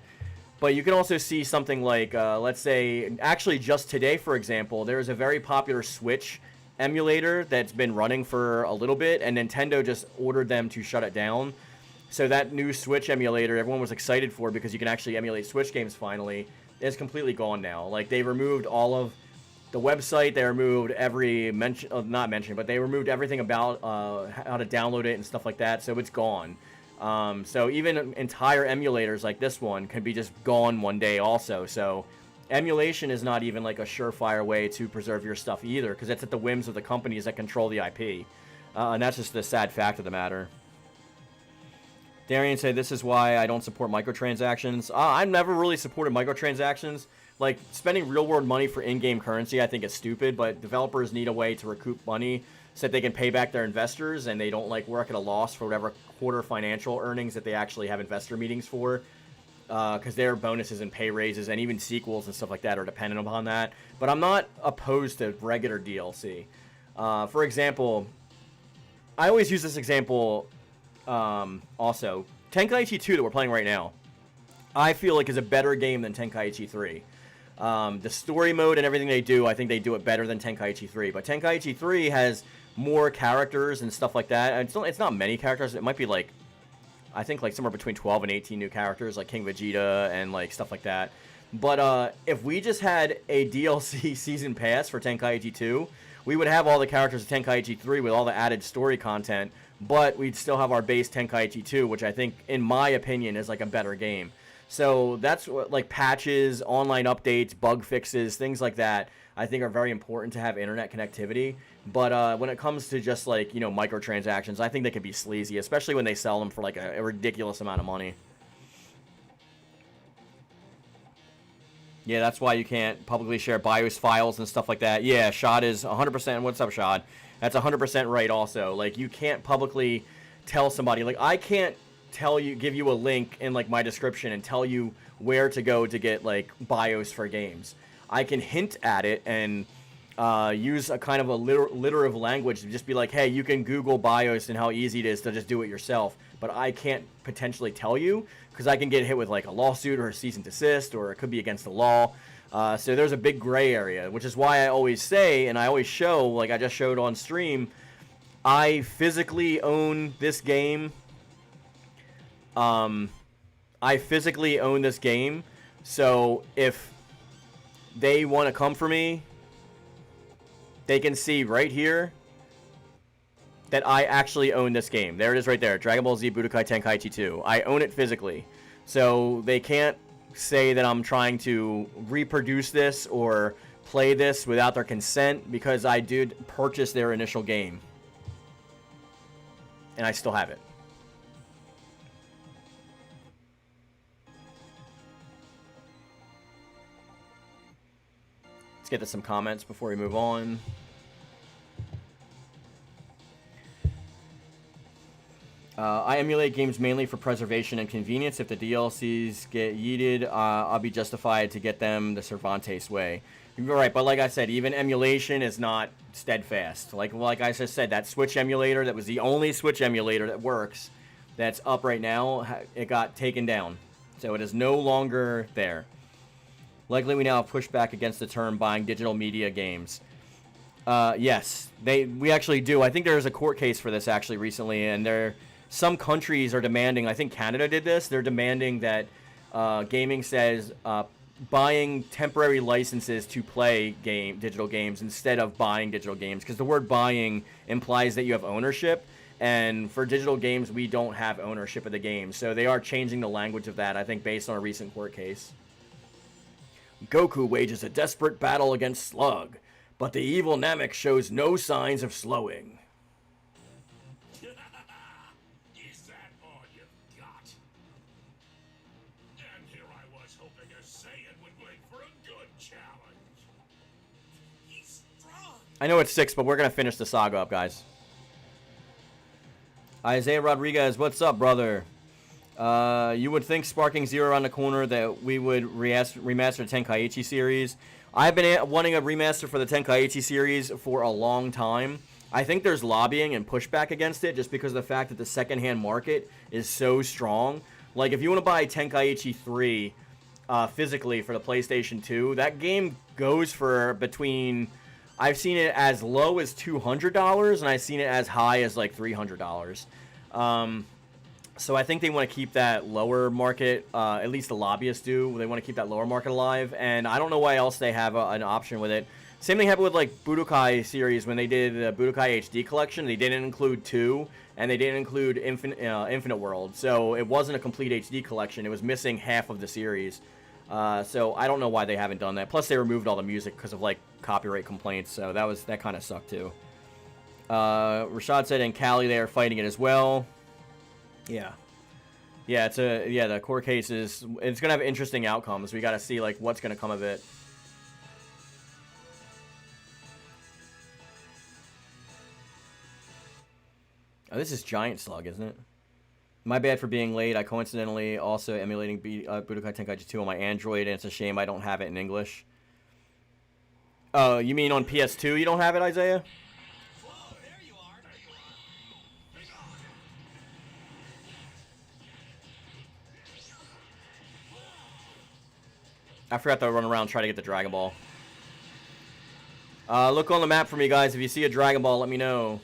But you can also see something like, let's say, actually just today, for example, there is a very popular Switch emulator that's been running for a little bit, and Nintendo just ordered them to shut it down. So that new Switch emulator everyone was excited for because you can actually emulate Switch games finally, is completely gone now. Like, they removed all of the website, they removed every mention, not mention, but they removed everything about how to download it and stuff like that, so it's gone. So even entire emulators like this one can be just gone one day also. So emulation is not even like a surefire way to preserve your stuff either, because it's at the whims of the companies that control the IP. And that's just the sad fact of the matter. Darian said, this is why I don't support microtransactions. I've never really supported microtransactions. Like, spending real-world money for in-game currency I think is stupid, but developers need a way to recoup money so that they can pay back their investors and they don't, like, work at a loss for whatever quarter financial earnings that they actually have investor meetings for. Because their bonuses and pay raises and even sequels and stuff like that are dependent upon that. But I'm not opposed to regular DLC. For example, I always use this example also. Tenkaichi 2 that we're playing right now, I feel like is a better game than Tenkaichi 3. The story mode and everything they do, I think they do it better than Tenkaichi 3. But Tenkaichi 3 has more characters and stuff like that. And it's not many characters. It might be like, I think like somewhere between 12 and 18 new characters, like King Vegeta and like stuff like that. But if we just had a DLC season pass for Tenkaichi 2, we would have all the characters of Tenkaichi 3 with all the added story content, but we'd still have our base Tenkaichi 2, which I think, in my opinion, is like a better game. So that's what, like, patches, online updates, bug fixes, things like that, I think are very important to have internet connectivity. But when it comes to just, like, you know, microtransactions, I think they can be sleazy, especially when they sell them for, like, a ridiculous amount of money. Yeah, that's why you can't publicly share BIOS files and stuff like that. Yeah, Shad is 100%. What's up, Shad? That's 100% right also. Like, you can't publicly tell somebody. Like, I can't give you a link in, like, my description and tell you where to go to get, like, BIOS for games. I can hint at it and use a kind of a alliterative language to just be like, hey, you can Google BIOS and how easy it is to just do it yourself. But I can't potentially tell you because I can get hit with, like, a lawsuit or a cease and desist, or it could be against the law. So there's a big gray area, which is why I always say, and I always show, like I just showed on stream, I physically own this game. I physically own this game, so if they want to come for me, they can see right here that I actually own this game. There it is right there, Dragon Ball Z Budokai Tenkaichi 2. I own it physically, so they can't say that I'm trying to reproduce this or play this without their consent, because I did purchase their initial game, and I still have it. Let's get to some comments before we move on. I emulate games mainly for preservation and convenience. If the DLCs get yeeted, I'll be justified to get them the Cervantes way. You're right, but like I said, even emulation is not steadfast. Like I just said, that Switch emulator, that was the only Switch emulator that works, that's up right now, it got taken down. So it is no longer there. Likely we now have pushed back against the term buying digital media games. Yes, we actually do. I think there was a court case for this actually recently, and some countries are demanding, I think Canada did this, they're demanding that gaming says buying temporary licenses to play digital games instead of buying digital games, because the word buying implies that you have ownership, and for digital games we don't have ownership of the game. So they are changing the language of that, I think, based on a recent court case. Goku wages a desperate battle against Slug, but the evil Namek shows no signs of slowing. Is that all you've got? And here I was hoping a Saiyan would wait for a good challenge. He's strong. I know it's 6, but we're going to finish the saga up, guys. Isaiah Rodriguez, what's up, brother? You would think Sparking Zero around the corner that we would remaster the Tenkaichi series. I've been wanting a remaster for the Tenkaichi series for a long time. I think there's lobbying and pushback against it just because of the fact that the secondhand market is so strong. Like, if you want to buy Tenkaichi 3 physically for the PlayStation 2, that game goes for between I've seen it as low as $200, and I've seen it as high as like $300. So I think they want to keep that lower market, at least the lobbyists do. They want to keep that lower market alive, and I don't know why else they have an option with it. Same thing happened with like Budokai series when they did the Budokai HD collection. They didn't include 2, and they didn't include Infinite World. So it wasn't a complete HD collection. It was missing half of the series. So I don't know why they haven't done that. Plus they removed all the music because of like copyright complaints. So that kind of sucked too. Rashad said in Cali they are fighting it as well. Yeah. Yeah, the court case it's gonna have interesting outcomes. We gotta see like what's gonna come of it. Oh, this is Giant Slug, isn't it? My bad for being late. I coincidentally also emulating Budokai Tenkaichi 2 on my Android, and it's a shame I don't have it in English. Oh, you mean on PS2 you don't have it, Isaiah? Whoa, there you are. I forgot to run around and try to get the Dragon Ball. Look on the map for me, guys. If you see a Dragon Ball, let me know.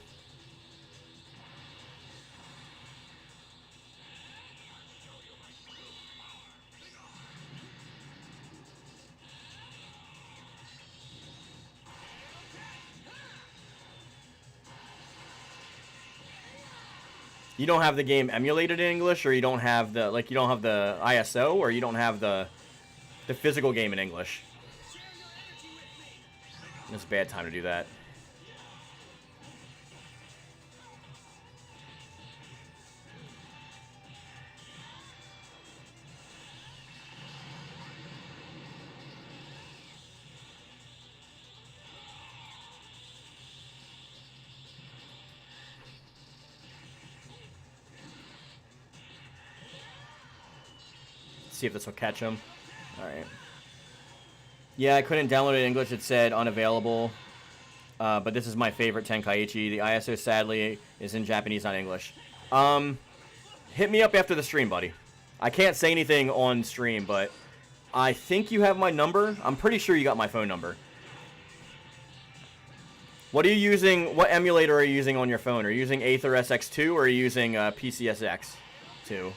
You don't have the game emulated in English, or you don't have the ISO, or you don't have the physical game in English. It's a bad time to do that. See if this will catch him. Alright. Yeah, I couldn't download it in English. It said unavailable. But this is my favorite Tenkaichi. The ISO, sadly, is in Japanese, not English. Hit me up after the stream, buddy. I can't say anything on stream, but I think you have my number. I'm pretty sure you got my phone number. What are you using? What emulator are you using on your phone? Are you using Aether SX2 or are you using PCSX2?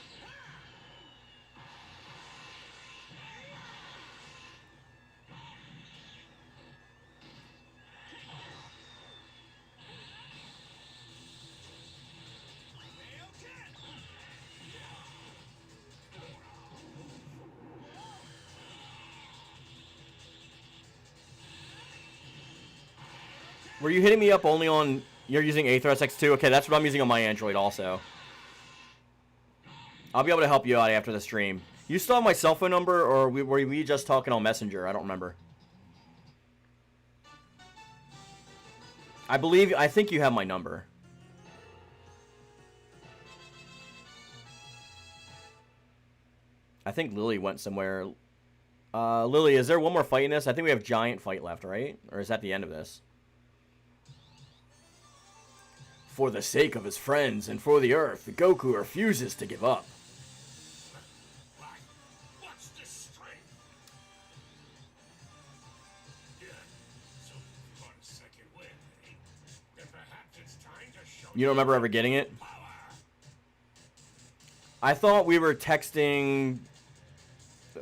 Were you hitting me up only on... You're using Aether SX2? Okay, that's what I'm using on my Android also. I'll be able to help you out after the stream. You still have my cell phone number, or were we just talking on Messenger? I don't remember. I think you have my number. I think Lily went somewhere. Lily, is there one more fight in this? I think we have Giant Fight left, right? Or is that the end of this? For the sake of his friends and for the Earth, Goku refuses to give up. You don't remember ever getting it? I thought we were texting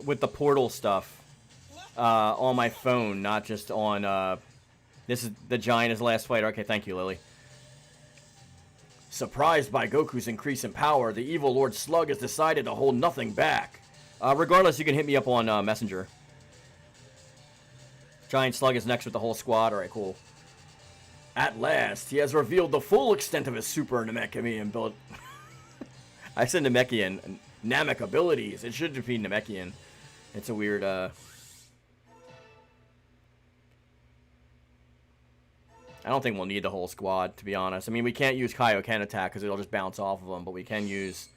with the portal stuff on my phone, not just on... This is the Giant is the last fighter. Okay, thank you, Lily. Surprised by Goku's increase in power, the evil Lord Slug has decided to hold nothing back. Regardless, you can hit me up on Messenger. Giant Slug is next with the whole squad. Alright, cool. At last, he has revealed the full extent of his super Namekian build. I said Namekian. Namek abilities. It should be Namekian. It's a weird, I don't think we'll need the whole squad, to be honest. I mean, we can't use Kaioken attack because it'll just bounce off of them, but we can use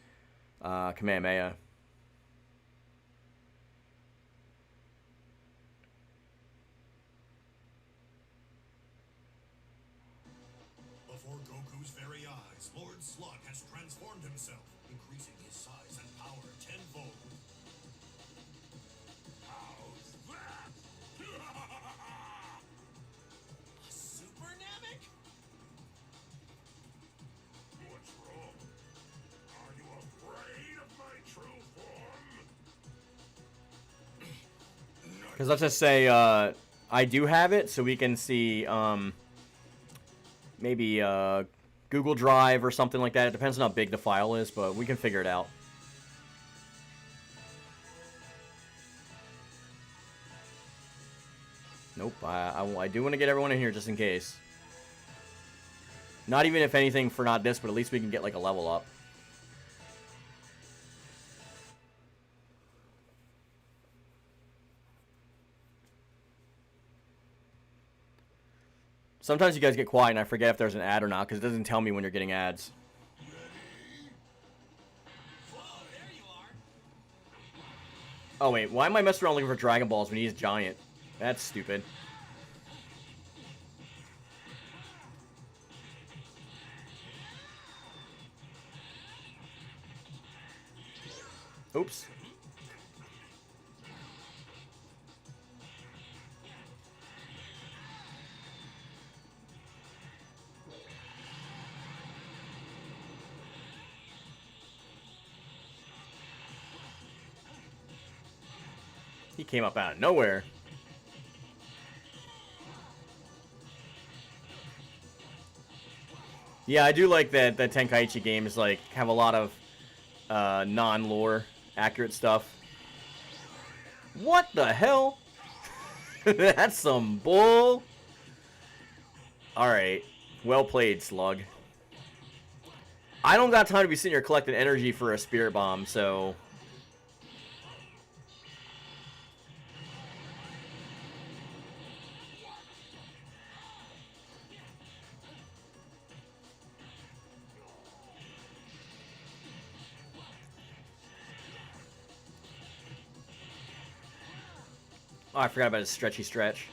Kamehameha. Before Goku's very eyes, Lord Slug has transformed himself, increasing his size and power tenfold. How's that? Because let's just say I do have it, so we can see maybe Google Drive or something like that. It depends on how big the file is, but we can figure it out. Nope, I do want to get everyone in here just in case. Not even if anything for not this, but at least we can get like a level up. Sometimes you guys get quiet and I forget if there's an ad or not because it doesn't tell me when you're getting ads. Oh wait, why am I messing around looking for Dragon Balls when he's giant? That's stupid. Oops. He came up out of nowhere. Yeah, I do like that the Tenkaichi games like have a lot of non-lore accurate stuff. What the hell? That's some bull. Alright. Well played, Slug. I don't got time to be sitting here collecting energy for a spirit bomb, so... Oh, I forgot about his stretchy stretch.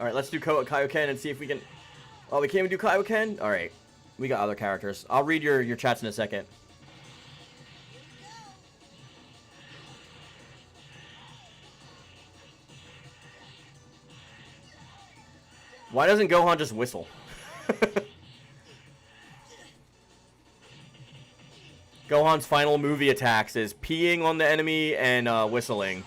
Alright, let's do Kaioken and see if we can... Oh, we can't even do Kaioken? Alright. We got other characters. I'll read your chats in a second. Why doesn't Gohan just whistle? Gohan's final movie attacks is peeing on the enemy and whistling.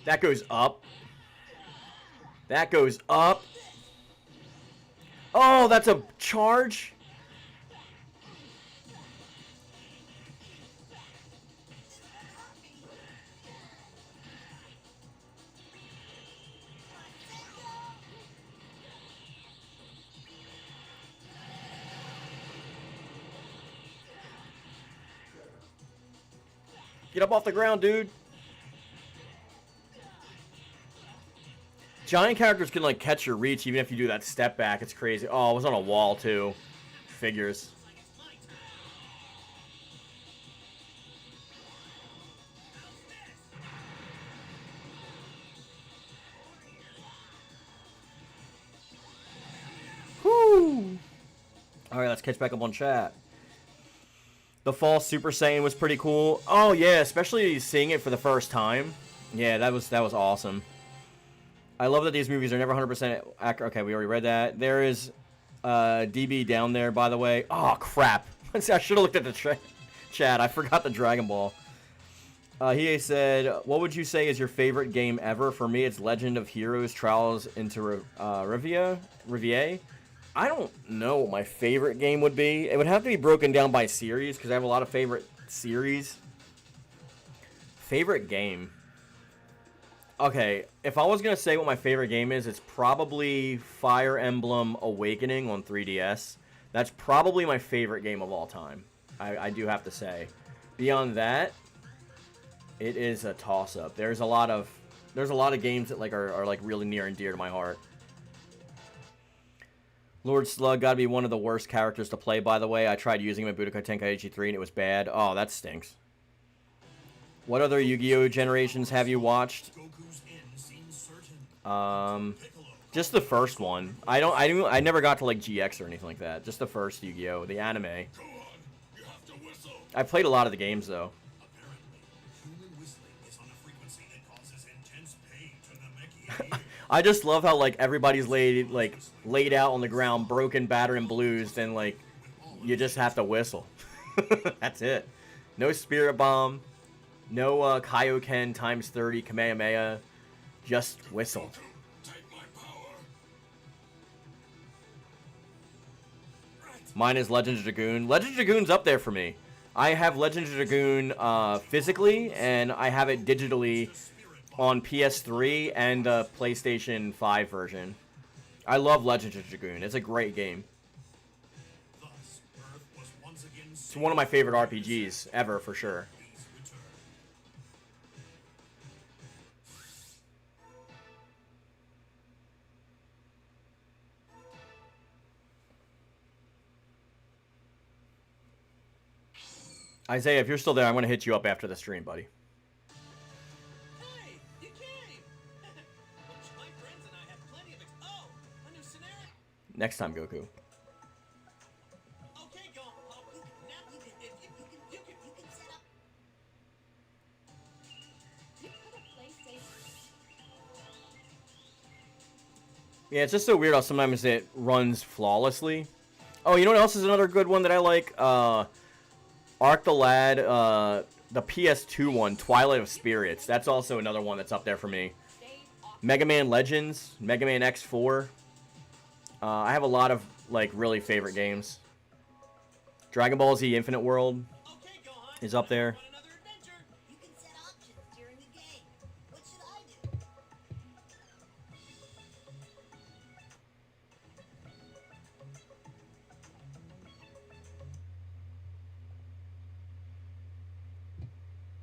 That goes up. That goes up. Oh, that's a charge? Get up off the ground, dude. Giant characters can, like, catch your reach even if you do that step back. It's crazy. Oh, it was on a wall, too. Figures. Whoo! Alright, let's catch back up on chat. The false Super Saiyan was pretty cool. Oh, yeah, especially seeing it for the first time. Yeah, that was awesome. I love that these movies are never 100% accurate. Okay, we already read that. There is DB down there, by the way. Oh, crap. I should have looked at the chat. I forgot the Dragon Ball. He said, what would you say is your favorite game ever? For me, it's Legend of Heroes Trials into Riviere. I don't know what my favorite game would be. It would have to be broken down by series, because I have a lot of favorite series. Favorite game. Okay, if I was going to say what my favorite game is, it's probably Fire Emblem Awakening on 3DS. That's probably my favorite game of all time. I do have to say. Beyond that, it is a toss-up. There's a lot of games that are like really near and dear to my heart. Lord Slug gotta be one of the worst characters to play, by the way. I tried using him in Budokai Tenkaichi 3 and it was bad. Oh, that stinks. What other Yu-Gi-Oh! Generations have you watched? Just the first one. I never got to like GX or anything like that. Just the first Yu-Gi-Oh! The anime. I played a lot of the games though. I just love how like everybody's laid out on the ground, broken, battered, and bluesed, and like you just have to whistle. That's it. No spirit bomb, no Kaioken times 30 Kamehameha, just whistle. Mine is Legend of Dragoon. Legend of Dragoon's up there for me. I have Legend of Dragoon physically, and I have it digitally on PS3 and the PlayStation 5 version. I love Legend of Dragoon. It's a great game. It's one of my favorite RPGs ever, for sure. Isaiah, if you're still there, I'm going to hit you up after the stream, buddy. Hey, you came! My friends and I have plenty of oh, a new scenario. Next time, Goku. Okay, go. Oh, now you can set up. You put a PlayStation. Yeah, it's just so weird how sometimes it runs flawlessly. Oh, you know what else is another good one that I like? Arc the Lad, the PS2 one, Twilight of Spirits. That's also another one that's up there for me. Mega Man Legends, Mega Man X4. I have a lot of like really favorite games. Dragon Ball Z Infinite World is up there. You can set options during the game. What should I do?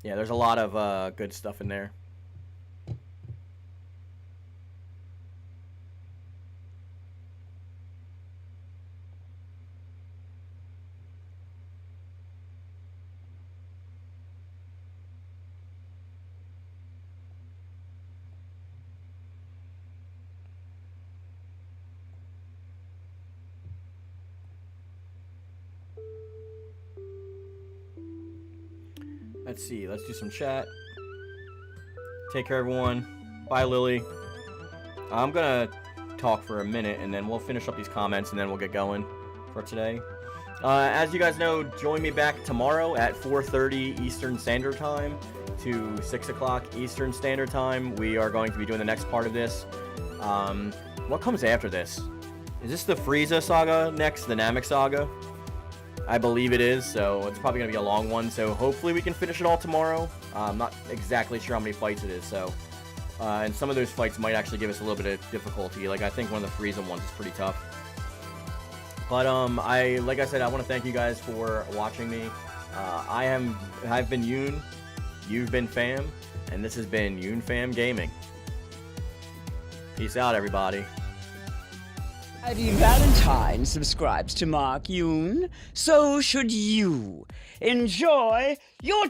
Yeah, there's a lot of good stuff in there. Let's see. Let's do some chat. Take care, everyone. Bye, Lily. I'm going to talk for a minute, and then we'll finish up these comments, and then we'll get going for today. As you guys know, join me back tomorrow at 4:30 Eastern Standard Time to 6 o'clock Eastern Standard Time. We are going to be doing the next part of this. What comes after this? Is this the Frieza saga next? The Namek saga? I believe it is, so it's probably going to be a long one, so hopefully we can finish it all tomorrow. I'm not exactly sure how many fights it is, so... and some of those fights might actually give us a little bit of difficulty. Like, I think one of the Frieza ones is pretty tough. But, like I said, I want to thank you guys for watching me. I've been Yoon, you've been Fam, and this has been Yoon-Fam Gaming. Peace out, everybody. Ivy Valentine subscribes to Mark Yoon. So should you. Enjoy your